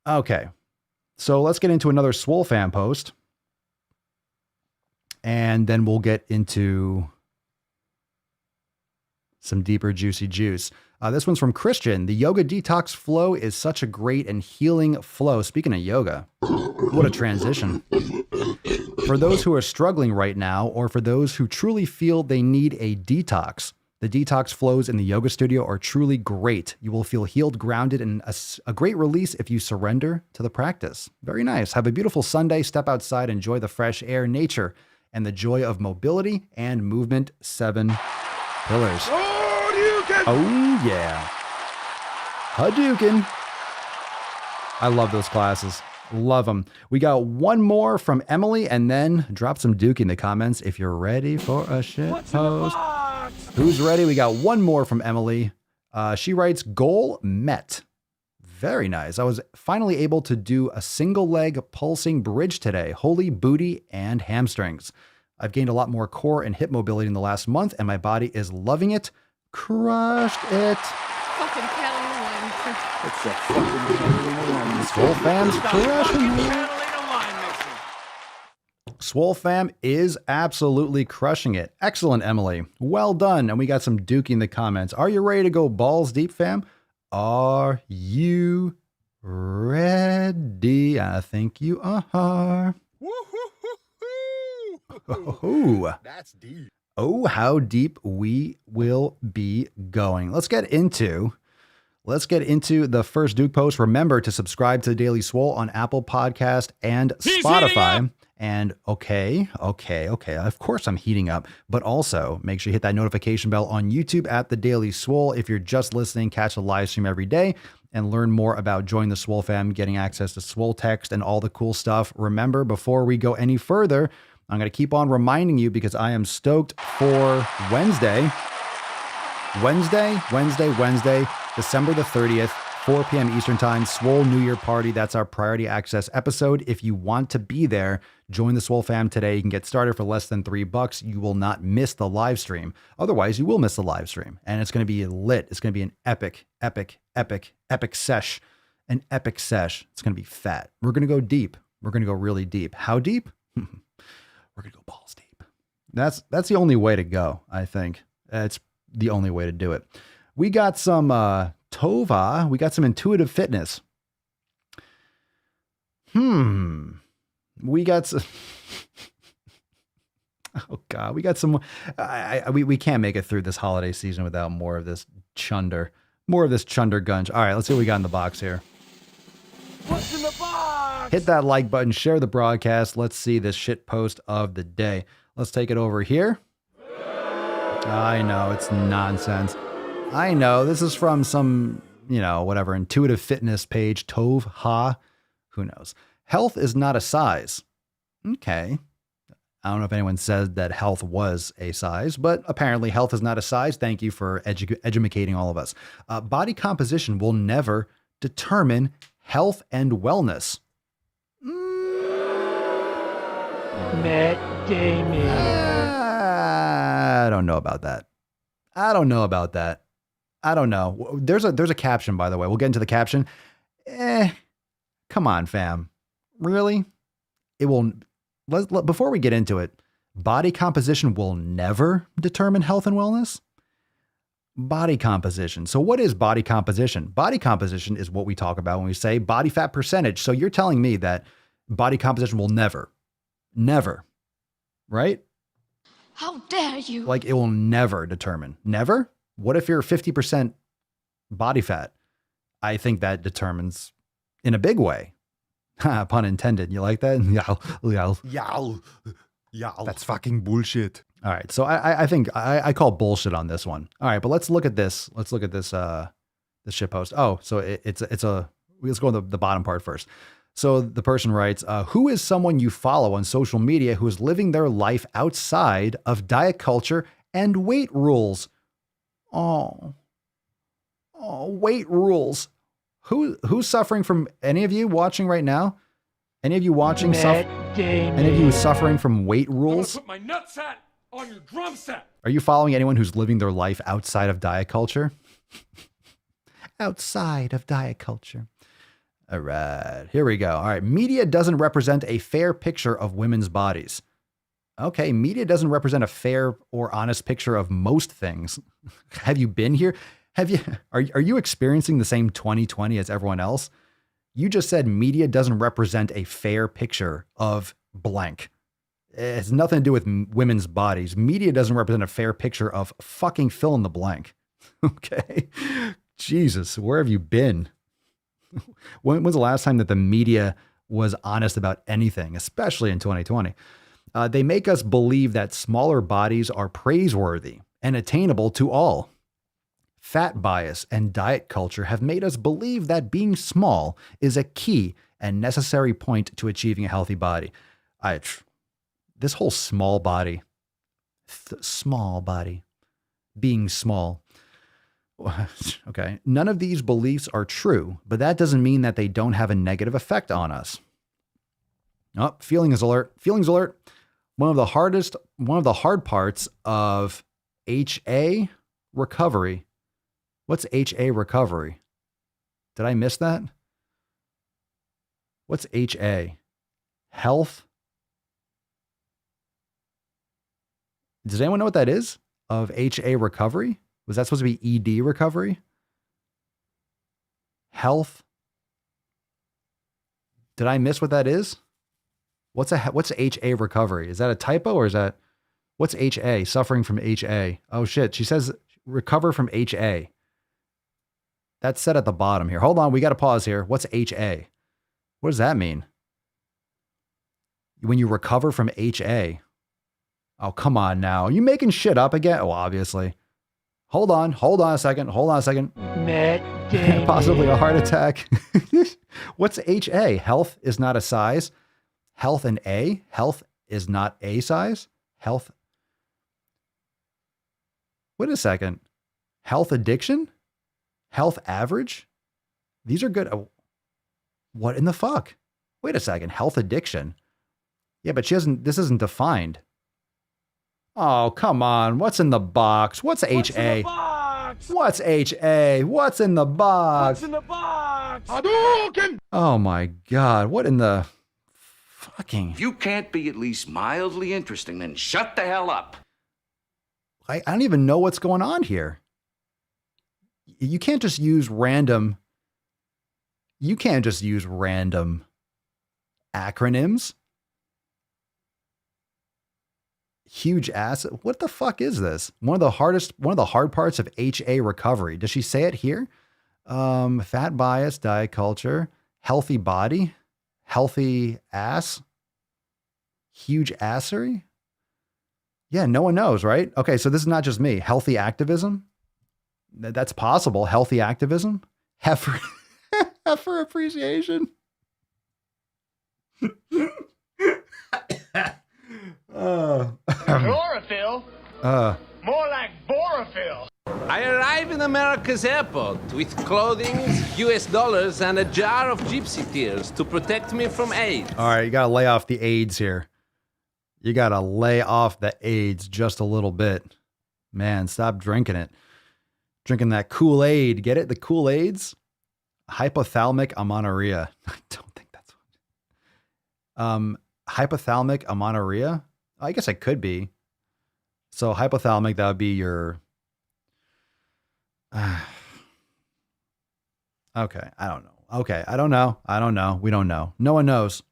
Okay. So let's get into another Swole fan post. And then we'll get into some deeper juicy juice. This one's from Christian. The yoga detox flow is such a great and healing flow. Speaking of yoga, what a transition. For those who are struggling right now, or for those who truly feel they need a detox, the detox flows in the yoga studio are truly great. You will feel healed, grounded, and a great release if you surrender to the practice. Very nice. Have a beautiful Sunday. Step outside, enjoy the fresh air, nature, and the joy of mobility and movement. 7 pillars. Oh, yeah. Hadouken. I love those classes. Love them. We got one more from Emily, and then drop some Duke in the comments if you're ready for a shit What's in the post. box? Who's ready? We got one more from Emily. She writes, goal met. Very nice. I was finally able to do a single leg pulsing bridge today. Holy booty and hamstrings. I've gained a lot more core and hip mobility in the last month, and my body is loving it. Crushed it. Fucking Catalina wine. It's a fucking Catalina wine. Swole fam's The crushing fucking it. Catalina wine mixer. Swole fam is absolutely crushing it. Excellent, Emily. Well done. And we got some dookie in the comments. Are you ready to go balls deep, fam? Are you ready? I think you are. Oh, That's deep. oh, how deep we will be going. Let's get into the first Duke post. Remember to subscribe to Daily Swole on Apple Podcast and Spotify. And okay. Of course I'm heating up, but also make sure you hit that notification bell on YouTube at The Daily Swole. If you're just listening, catch the live stream every day and learn more about joining the Swole fam, getting access to Swole text and all the cool stuff. Remember, before we go any further, I'm going to keep on reminding you because I am stoked for Wednesday, December the 30th, 4 p.m. Eastern Time, Swole New Year Party. That's our priority access episode. If you want to be there, join the Swole fam today. You can get started for less than $3. You will not miss the live stream. Otherwise, you will miss the live stream. And it's going to be lit. It's going to be an epic sesh. An epic sesh. It's going to be fat. We're going to go deep. We're going to go really deep. How deep? We're going to go balls deep. That's the only way to go, I think. It's the only way to do it. We got some Tova. We got some intuitive fitness. We got some. Oh God, we got some. We can't make it through this holiday season without more of this chunder. More of this chunder gunge. All right, let's see what we got in the box here. What's in the box? Hit that like button, share the broadcast. Let's see this shit post of the day. Let's take it over here. I know, it's nonsense. I know, this is from some, whatever, intuitive fitness page, Tove Ha. Who knows? Health is not a size. Okay. I don't know if anyone said that health was a size, but apparently health is not a size. Thank you for educating all of us. Body composition will never determine health and wellness. Matt Damon. I don't know about that. I don't know. There's a caption, by the way. We'll get into the caption. Come on, fam. Really? It will. Before we get into it, body composition will never determine health and wellness. Body composition. So what is body composition? Body composition is what we talk about when we say body fat percentage. So you're telling me that body composition will never, right? How dare you? Like it will never determine. Never? What if you're 50% body fat? I think that determines in a big way. Pun intended. You like that? Yow. That's fucking bullshit. All right. So I think I call bullshit on this one. All right. But let's look at this. Let's look at this shit post. Oh, so let's go on the bottom part first. So the person writes, who is someone you follow on social media who is living their life outside of diet culture and weight rules? Oh, weight rules. Who's suffering from, any of you watching right now? Any of you watching? Any of you suffering from weight rules? Put my nutsack on your drum set. Are you following anyone who's living their life outside of diet culture? Outside of diet culture. All right, here we go. All right, media doesn't represent a fair picture of women's bodies. Okay, media doesn't represent a fair or honest picture of most things. Have you been here? Are you experiencing the same 2020 as everyone else? You just said media doesn't represent a fair picture of blank. It has nothing to do with women's bodies. Media doesn't represent a fair picture of fucking fill in the blank. Okay. Jesus, where have you been? When was the last time that the media was honest about anything, especially in 2020? They make us believe that smaller bodies are praiseworthy and attainable to all. Fat bias and diet culture have made us believe that being small is a key and necessary point to achieving a healthy body. This whole small body, being small. Okay. None of these beliefs are true, but that doesn't mean that they don't have a negative effect on us. Oh, feelings alert. One of the hard parts of HA recovery. What's HA recovery? Did I miss that? What's HA? Health? Does anyone know what that is? Of HA recovery? Was that supposed to be ED recovery? Health? Did I miss what that is? What's HA recovery? Is that a typo or is that what's HA? Suffering from HA. Oh shit. She says recover from HA. That's said at the bottom here. Hold on. We got to pause here. What's HA? What does that mean? When you recover from HA. Oh, come on now. Are you making shit up again? Oh, obviously. Hold on a second. Possibly a heart attack. What's HA? Health is not a size. Health and A? Health is not a size? Health. Wait a second. Health addiction? Health average? These are good. Oh, what in the fuck? Wait a second. Health addiction? Yeah, but this isn't defined. Oh, come on. What's in the box? What's HA? What's HA? What's in the box? Hadouken! Oh my God. What in the fucking... If you can't be at least mildly interesting, then shut the hell up. I don't even know what's going on here. You can't just use random acronyms. Huge ass. What the fuck is this? One of the hard parts of HA recovery. Does she say it here? Fat bias, diet culture, healthy body, healthy ass, huge assery. Yeah, no one knows, right? Okay, so this is not just me. Healthy activism. That's possible. Healthy activism. Heifer appreciation. Chlorophyll? More like borophyll. I arrive in America's airport with clothing, US dollars, and a jar of gypsy tears to protect me from AIDS. All right, you got to lay off the AIDS here. You got to lay off the AIDS just a little bit. Man, stop drinking it. Drinking that Kool-Aid. Get it? The Kool-Aids? Hypothalamic amenorrhea. I don't think that's what. Hypothalamic amenorrhea? I guess it could be. So hypothalamic, that would be your... Okay, I don't know. Okay, I don't know. We don't know. No one knows.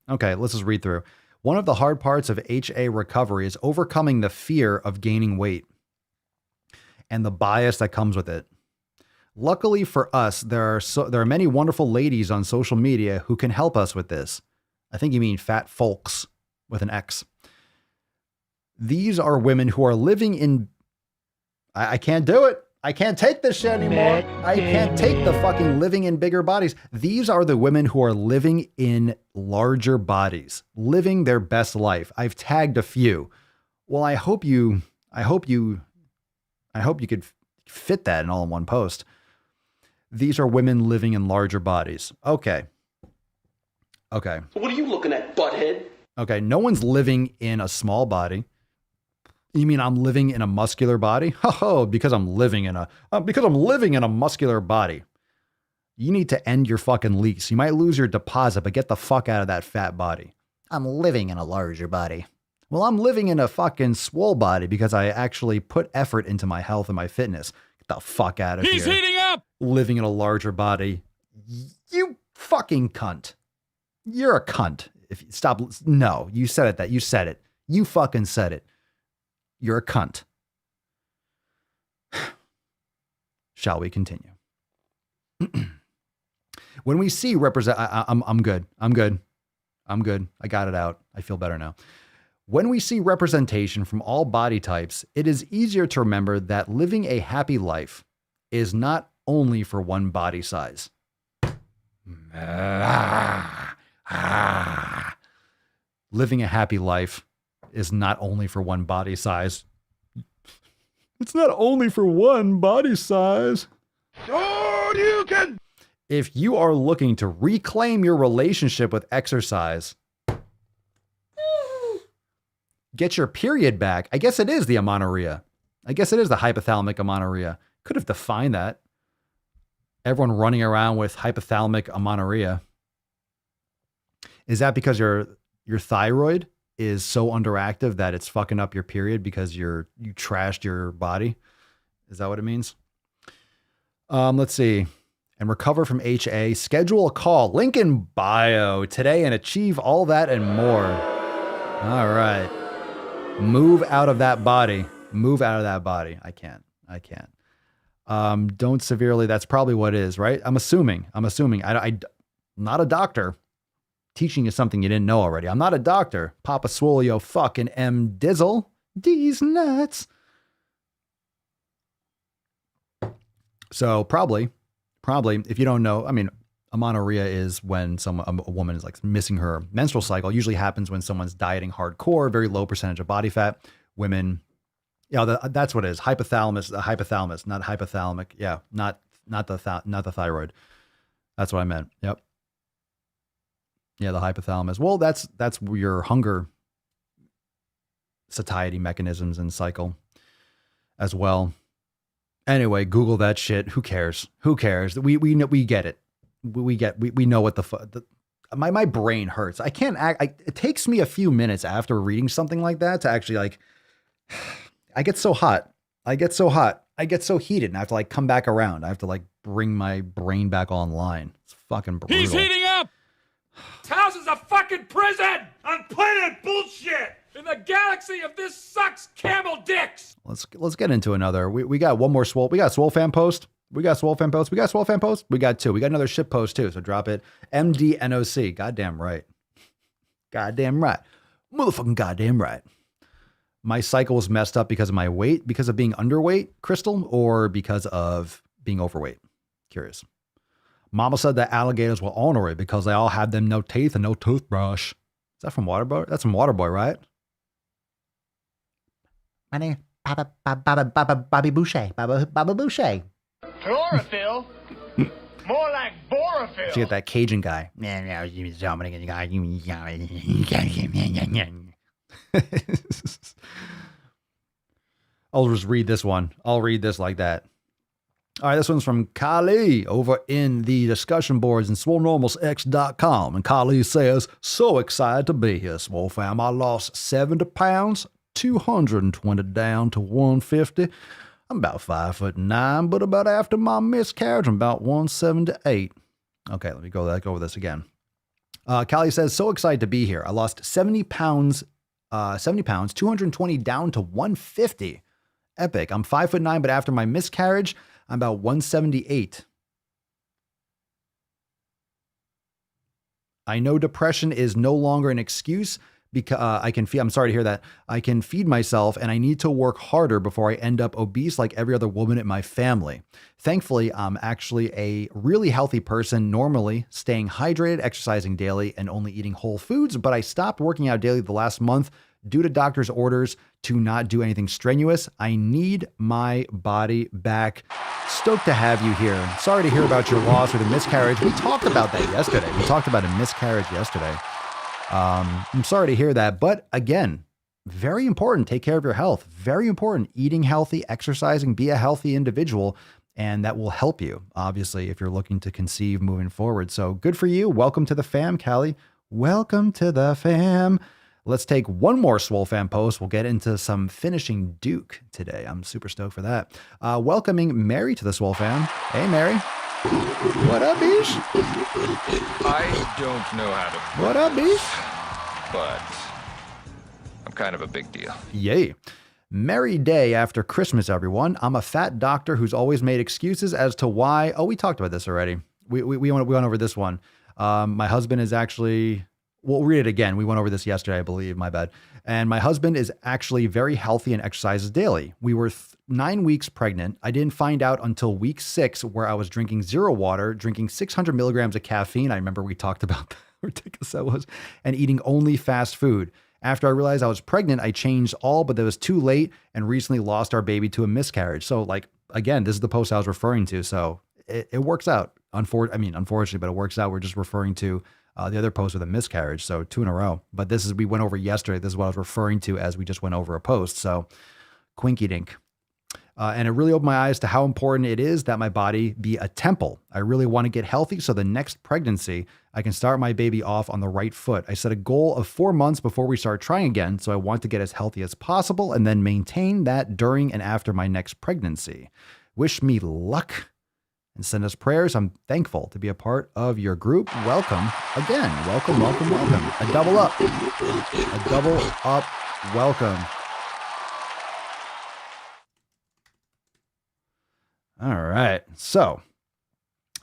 Okay, let's just read through. One of the hard parts of HA recovery is overcoming the fear of gaining weight and the bias that comes with it. Luckily for us, there are many wonderful ladies on social media who can help us with this. I think you mean fat folks with an X. These are women who are living in... I can't do it. I can't take this shit anymore. I can't take the fucking living in bigger bodies. These are the women who are living in larger bodies, living their best life. I've tagged a few. Well, I hope you could fit that in all in one post. These are women living in larger bodies. Okay. What are you looking at, butthead? Okay. No one's living in a small body. You mean I'm living in a muscular body? Oh, because I'm living in a muscular body. You need to end your fucking lease. You might lose your deposit, but get the fuck out of that fat body. I'm living in a larger body. Well, I'm living in a fucking swole body because I actually put effort into my health and my fitness. Get the fuck out of here. He's heating up! Living in a larger body. You fucking cunt. You're a cunt. If you stop. No, you said it. You said it. You fucking said it. You're a cunt. Shall we continue? When we see I'm good. I got it out. I feel better now. When we see representation from all body types, it is easier to remember that living a happy life is not only for one body size. Living a happy life is not only for one body size. It's not only for one body size. So you can. If you are looking to reclaim your relationship with exercise, get your period back. I guess it is the amenorrhea. I guess it is the hypothalamic amenorrhea. Could have defined that. Everyone running around with hypothalamic amenorrhea. Is that because your thyroid is so underactive that it's fucking up your period because you trashed your body? Is that what it means? Let's see. And recover from HA. Schedule a call. Link in bio today and achieve all that and more. All right. Move out of that body. Move out of that body. I can't. Don't severely. That's probably what it is, right? I'm assuming. I'm not a doctor. Teaching you something you didn't know already. I'm not a doctor. Papa Swolio fucking M Dizzle. D's nuts. So probably, if you don't know, I mean, amenorrhea is when a woman is like missing her menstrual cycle. It usually happens when someone's dieting hardcore, very low percentage of body fat. Women, that's what it is. Hypothalamus, not hypothalamic. Yeah, not the thyroid. That's what I meant. Yep. Yeah, the hypothalamus. Well, that's your hunger satiety mechanisms and cycle as well. Anyway, Google that shit. Who cares? We know, we get it. We know what my brain hurts. I can't act. It takes me a few minutes after reading something like that to actually like, I get so hot. I get so heated and I have to like come back around. I have to like bring my brain back online. It's fucking brutal. He's heating up. This house is a fucking prison on planet bullshit. In the galaxy of this sucks camel dicks. Let's get into another. We got one more Swole. We got Swole fan post. We got two. We got another ship post too. So drop it. MDNOC. Goddamn right. Motherfucking goddamn right. My cycle was messed up because of my weight, because of being underweight, Crystal, or because of being overweight. Curious. Mama said that alligators were ornery because they all had them no teeth and no toothbrush. Is that from Waterboy? That's from Waterboy, right? My name Bobby Boucher. Baba Boucher. Chlorophyll? More like borophyll. She get that Cajun guy. I'll just read this one. I'll read this like that. All right, this one's from Kali over in the discussion boards in Swolenormousx.com. And Kali says, so excited to be here, Swole fam. I lost 70 pounds, 220 down to 150. I'm about 5'9", but about after my miscarriage, I'm about 178. Okay, let me go over this again. Callie says, so excited to be here. I lost 70 pounds, 220 down to 150. Epic. I'm 5'9", but after my miscarriage, I'm about 178. I know depression is no longer an excuse because I'm sorry to hear that. I can feed myself and I need to work harder before I end up obese like every other woman in my family. Thankfully, I'm actually a really healthy person, normally staying hydrated, exercising daily, and only eating whole foods, but I stopped working out daily the last month due to doctor's orders to not do anything strenuous. I need my body back. Stoked to have you here. Sorry to hear about your loss or the miscarriage. We talked about that yesterday. We talked about a miscarriage yesterday. I'm sorry to hear that, but again, very important. Take care of your health. Very important. Eating healthy, exercising, be a healthy individual, and that will help you, obviously, if you're looking to conceive moving forward. So good for you. Welcome to the fam, Callie. Welcome to the fam. Let's take one more Swole fan post. We'll get into some finishing Duke today. I'm super stoked for that. Welcoming Mary to the Swole fam. Hey, Mary. What up, Beesh? I don't know how to. What up, Beesh? But I'm kind of a big deal. Yay. Merry day after Christmas, everyone. I'm a fat doctor who's always made excuses as to why. Oh, we talked about this already. We went over this one. My husband is actually. We'll read it again. We went over this yesterday, I believe. My bad. And my husband is actually very healthy and exercises daily. We were 9 weeks pregnant. I didn't find out until week 6 where I was drinking 0 water, drinking 600 milligrams of caffeine. I remember we talked about ridiculous that was, and eating only fast food. After I realized I was pregnant, I changed all, but that was too late and recently lost our baby to a miscarriage. So like, again, this is the post I was referring to. So it works out. Unfortunately, but it works out. We're just referring to the other post with a miscarriage. So 2 in a row. But this is, we went over yesterday. This is what I was referring to as we just went over a post. So quinky dink. And it really opened my eyes to how important it is that my body be a temple. I really want to get healthy so the next pregnancy, I can start my baby off on the right foot. I set a goal of 4 months before we start trying again. So I want to get as healthy as possible and then maintain that during and after my next pregnancy. Wish me luck and send us prayers. I'm thankful to be a part of your group. Welcome again. Welcome. A double up. Welcome. All right. So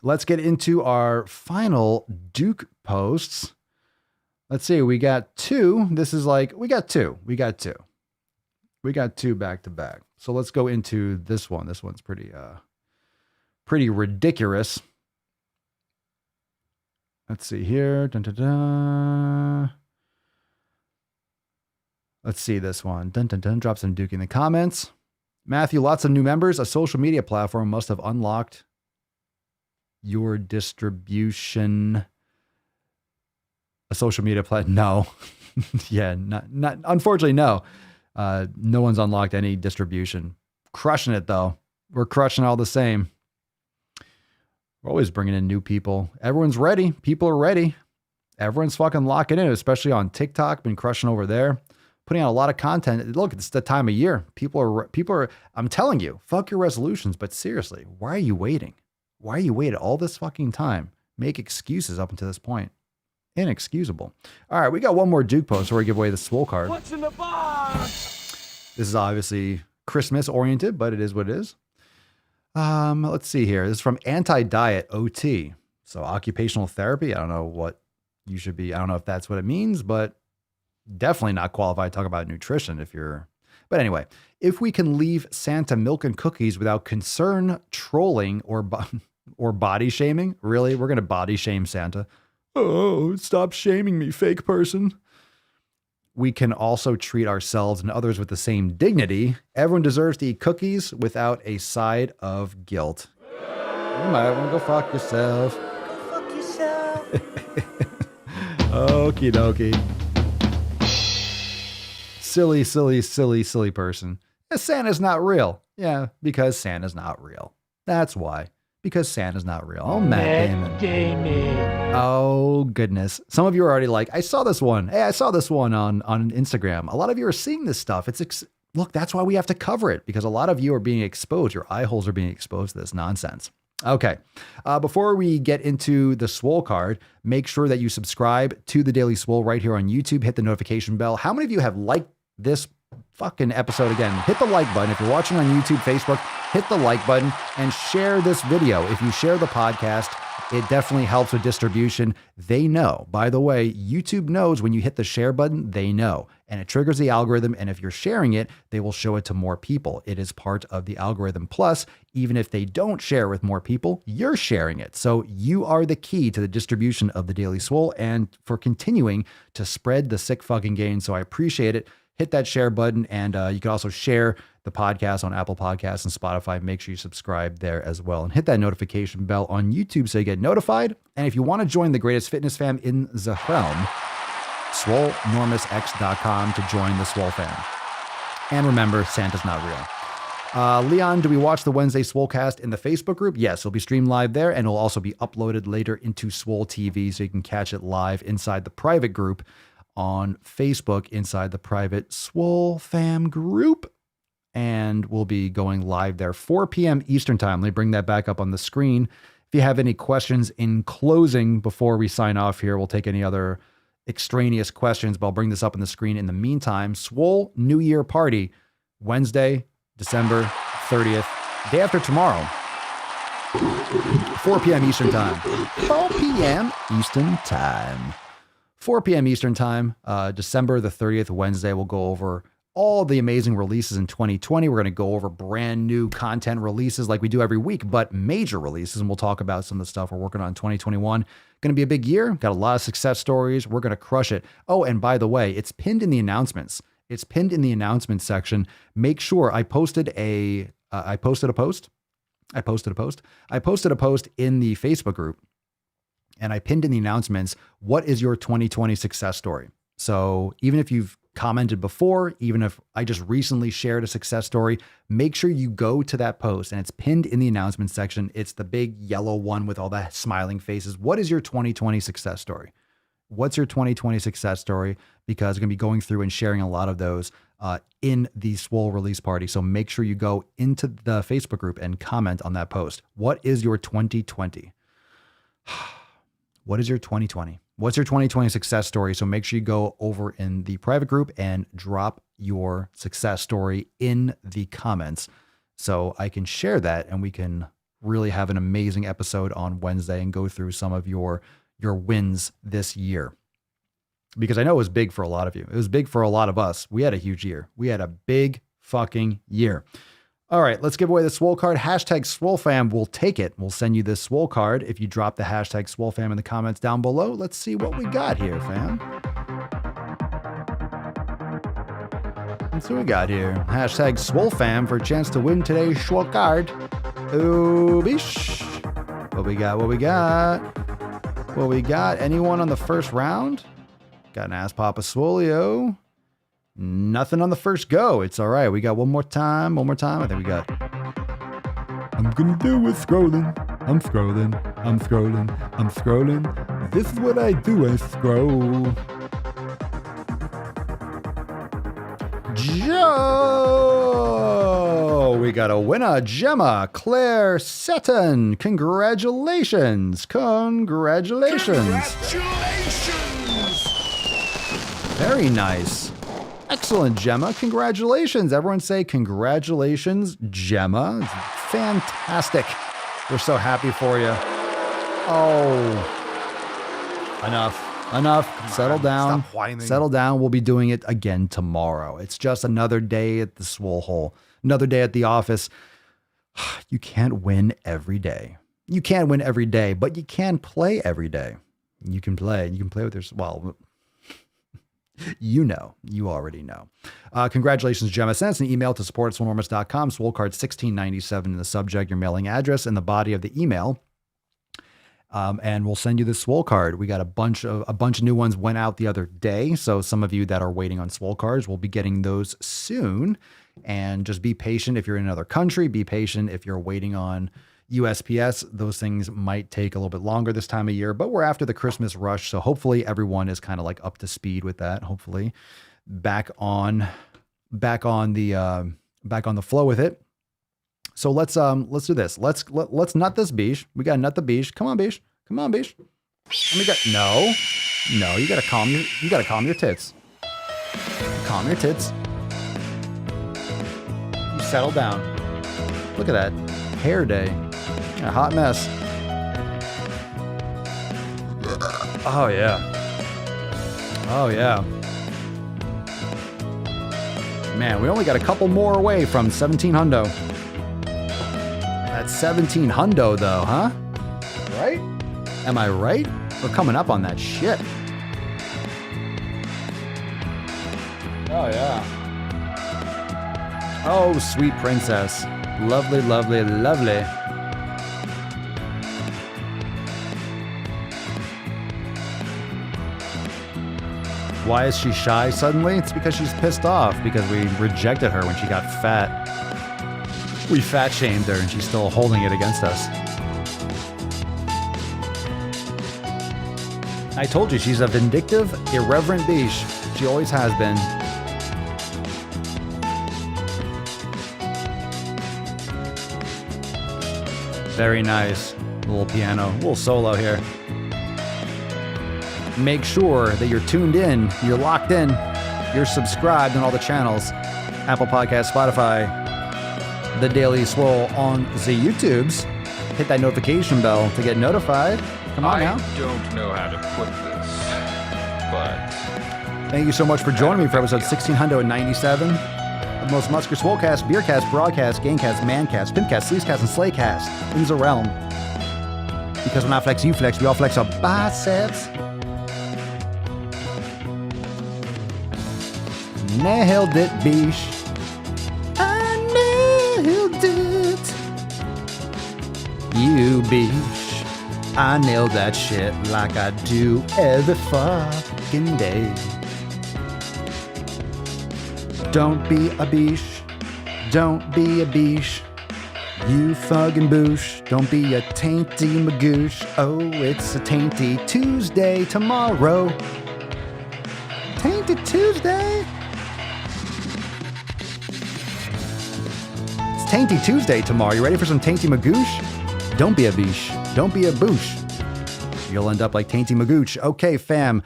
let's get into our final Duke posts. Let's see. We got 2. This is like, we got two back to back. So let's go into this one. This one's pretty ridiculous. Let's see here. Dun, dun, dun. Let's see this one. Dun, dun, dun. Drop some Duke in the comments. Matthew, lots of new members. A social media platform must have unlocked your distribution. A social media platform? No. Yeah, not. Unfortunately, no. No one's unlocked any distribution. Crushing it though. We're crushing all the same. We're always bringing in new people. Everyone's ready. People are ready. Everyone's fucking locking in, especially on TikTok. Been crushing over there. Putting out a lot of content. Look, it's the time of year. People are, I'm telling you, fuck your resolutions. But seriously, why are you waiting? Why are you waiting all this fucking time? Make excuses up until this point. Inexcusable. All right, we got one more Duke post where we give away the Swole card. What's in the box? This is obviously Christmas oriented, but it is what it is. Let's see here. This is from Anti-Diet OT. So occupational therapy. I don't know what you should be. I don't know if that's what it means, but definitely not qualified to talk about nutrition but anyway, if we can leave Santa milk and cookies without concern, trolling, or body shaming, really, we're going to body shame Santa. Oh, stop shaming me, fake person. We can also treat ourselves and others with the same dignity. Everyone deserves to eat cookies without a side of guilt. You might want to go fuck yourself. Go fuck yourself. Okie dokie. Silly person. Santa's not real. Yeah, because Santa's not real. That's why. Because Santa's not real. Oh, Matt Damon. Oh, goodness. Some of you are already like, I saw this one. Hey, I saw this one on Instagram. A lot of you are seeing this stuff. Look, that's why we have to cover it, because a lot of you are being exposed. Your eye holes are being exposed to this nonsense. Okay. Before we get into the Swole card, make sure that you subscribe to the Daily Swole right here on YouTube. Hit the notification bell. How many of you have liked this fucking episode? Again, hit the like button. If you're watching on YouTube, Facebook, hit the like button and share this video. If you share the podcast, it definitely helps with distribution. They know. By the way, YouTube knows when you hit the share button, they know. And it triggers the algorithm. And if you're sharing it, they will show it to more people. It is part of the algorithm. Plus, even if they don't share with more people, you're sharing it. So you are the key to the distribution of the Daily Swole and for continuing to spread the sick fucking game. So I appreciate it. Hit that share button, and you can also share the podcast on Apple Podcasts and Spotify. Make sure you subscribe there as well, and hit that notification bell on YouTube so you get notified. And if you want to join the greatest fitness fam in the realm, Swolenormousx.com to join the Swole fam. And remember, Santa's not real. Leon, do we watch the Wednesday Swolecast in the Facebook group? Yes, it'll be streamed live there, and it'll also be uploaded later into Swole TV, so you can catch it live inside the private group on Facebook, inside the private Swole fam group. And we'll be going live there 4 p.m. Eastern time. Let me bring that back up on the screen. If you have any questions in closing before we sign off here, we'll take any other extraneous questions, but I'll bring this up on the screen. In the meantime, Swole New Year Party, Wednesday, December 30th, day after tomorrow, 4 p.m. Eastern time. 4 p.m. Eastern time. 4 p.m. Eastern time, December the 30th, Wednesday. We'll go over all the amazing releases in 2020. We're going to go over brand new content releases like we do every week, but major releases. And we'll talk about some of the stuff we're working on in 2021. Going to be a big year. Got a lot of success stories. We're going to crush it. Oh, and by the way, it's pinned in the announcements. It's pinned in the announcements section. Make sure I posted a post in the Facebook group, and I pinned in the announcements, what is your 2020 success story? So even if you've commented before, even if I just recently shared a success story, make sure you go to that post, and it's pinned in the announcements section. It's the big yellow one with all the smiling faces. What is your 2020 success story? What's your 2020 success story? Because I'm going to be going through and sharing a lot of those in the Swole release party. So make sure you go into the Facebook group and comment on that post. What is your 2020? What is your 2020? What's your 2020 success story? So make sure you go over in the private group and drop your success story in the comments so I can share that and we can really have an amazing episode on Wednesday and go through some of your wins this year. Because I know it was big for a lot of you. It was big for a lot of us. We had a huge year. We had a big fucking year. All right, let's give away the Swole card. Hashtag SwoleFam. We'll take it. We'll send you this Swole card if you drop the hashtag SwoleFam in the comments down below. Let's see what we got here, fam. Let's see what we got here. Hashtag SwoleFam for a chance to win today's Swole card. Oh, bish. What we got? What we got? What we got? Anyone on the first round? Got an ass pop of Swolio. Nothing on the first go. It's all right. We got one more time. I think we got. I'm gonna do with scrolling. I'm scrolling. This is what I do. I scroll. Joe! We got a winner. Gemma Claire Seton. Congratulations. Very nice. Excellent, Gemma. Congratulations. Everyone say congratulations, Gemma. It's fantastic. We're so happy for you. Oh, enough. Settle down. Stop whining. Settle down. We'll be doing it again tomorrow. It's just another day at the Swole hole. Another day at the office. You can't win every day. You can't win every day, but you can play every day. You can play with your, well, you already know. Congratulations, Gemma. Send us an email to support@swolenormous.com. Swole card 1697 in the subject, your mailing address, and the body of the email. And we'll send you the Swole card. We got a bunch of new ones went out the other day. So some of you that are waiting on Swole cards will be getting those soon. And just be patient if you're in another country. Be patient if you're waiting on USPS. Those things might take a little bit longer this time of year, but we're after the Christmas rush. So hopefully everyone is kind of like up to speed with that. Hopefully back on the flow with it. So let's do this. Let's nut this beach. We got to nut the beach. Come on, beach. And we got, no, you got to calm your tits. Calm your tits. You settle down. Look at that hair day. A hot mess. Oh yeah. Man, we only got a couple more away from 17 hundo. That's 17 hundo though, huh? Right? Am I right? We're coming up on that shit. Oh yeah. Oh, sweet princess. Lovely. Why is she shy suddenly? It's because she's pissed off because we rejected her when she got fat. We fat shamed her and she's still holding it against us. I told you she's a vindictive, irreverent biche. She always has been. Very nice. Little piano, little solo here. Make sure that you're tuned in, you're locked in, you're subscribed on all the channels. Apple Podcasts, Spotify, The Daily Swole on the YouTubes. Hit that notification bell to get notified. Come on now. I don't know how to put this, but Thank you so much for joining me for episode 1697 of the most muscular Swolecast, Beercast, Broadcast, Gamecast, Mancast, Pimpcast, Sleazecast, and Slaycast in the realm. Because when I flex, you flex, we all flex our biceps. Nailed it, biche. I nailed it. You, biche. I nailed that shit like I do every fucking day. Don't be a biche. Don't be a biche. You fucking boosh. Don't be a tainty magoosh. Oh, it's a tainty Tuesday tomorrow. Tainty Tuesday? It's Tainty Tuesday tomorrow. You ready for some tainty magoosh? Don't be a biche. Don't be a boosh. You'll end up like tainty magooch. Okay, fam.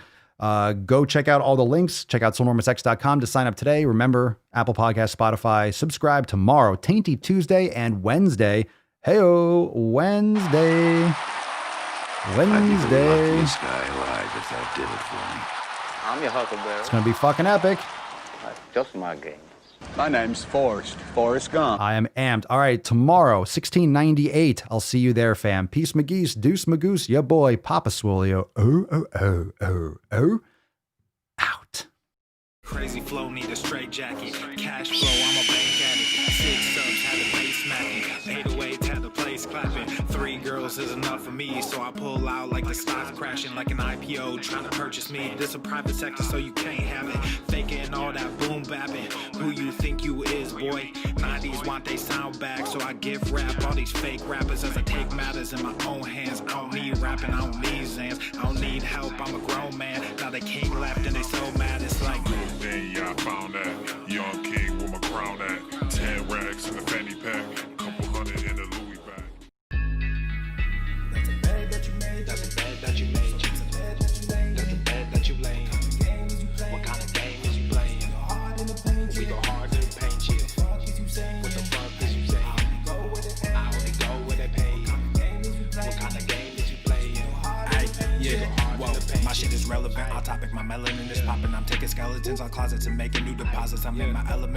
Go check out all the links. Check out Swolenormousx.com to sign up today. Remember, Apple Podcasts, Spotify. Subscribe tomorrow, Tainty Tuesday and Wednesday. Heyo, Wednesday. Wednesday. This guy alive if that did it for me. I'm your Huckleberry. It's going to be fucking epic. That's just my game. My name's Forrest Gump. I am amped. All right, tomorrow, 1698. I'll see you there, fam. Peace, McGeese. Deuce, Magoose. Ya boy, Papa Swolio. Oh. Out. Crazy flow, need a straight jacket. Cash flow, I'm a bank addict. 6 subs, had the bass smacking. 808, had the place clapping. 3 girls is enough for me, so I pull out like the stocks crashing. Like an IPO, trying to purchase me. This a private sector, so you can't have it. Faking all that boom bapping. Who you think you is, boy? 90s want they sound back, so I give rap all these fake rappers as I take matters in my own hands. I don't need rapping, I don't need Zans. I don't need help, I'm a grown man. Now they king left and they so mad, it's like Yeah, I found that. Young king with my crown at. 10 racks in the fanny pack. Couple hundred in the Louis bag. that's a bed that you made. That's a bed that you made. That's a bed that you laid. What kind of game is you playing? We go hard in the paint you. What the fuck is you saying? I only go where they pay. What kind of game is you playing? Yeah, whoa, my shit is relevant. Off topic, my melanin is popping. I'm taking skeletons out closets and making new deposits. I'm in my element.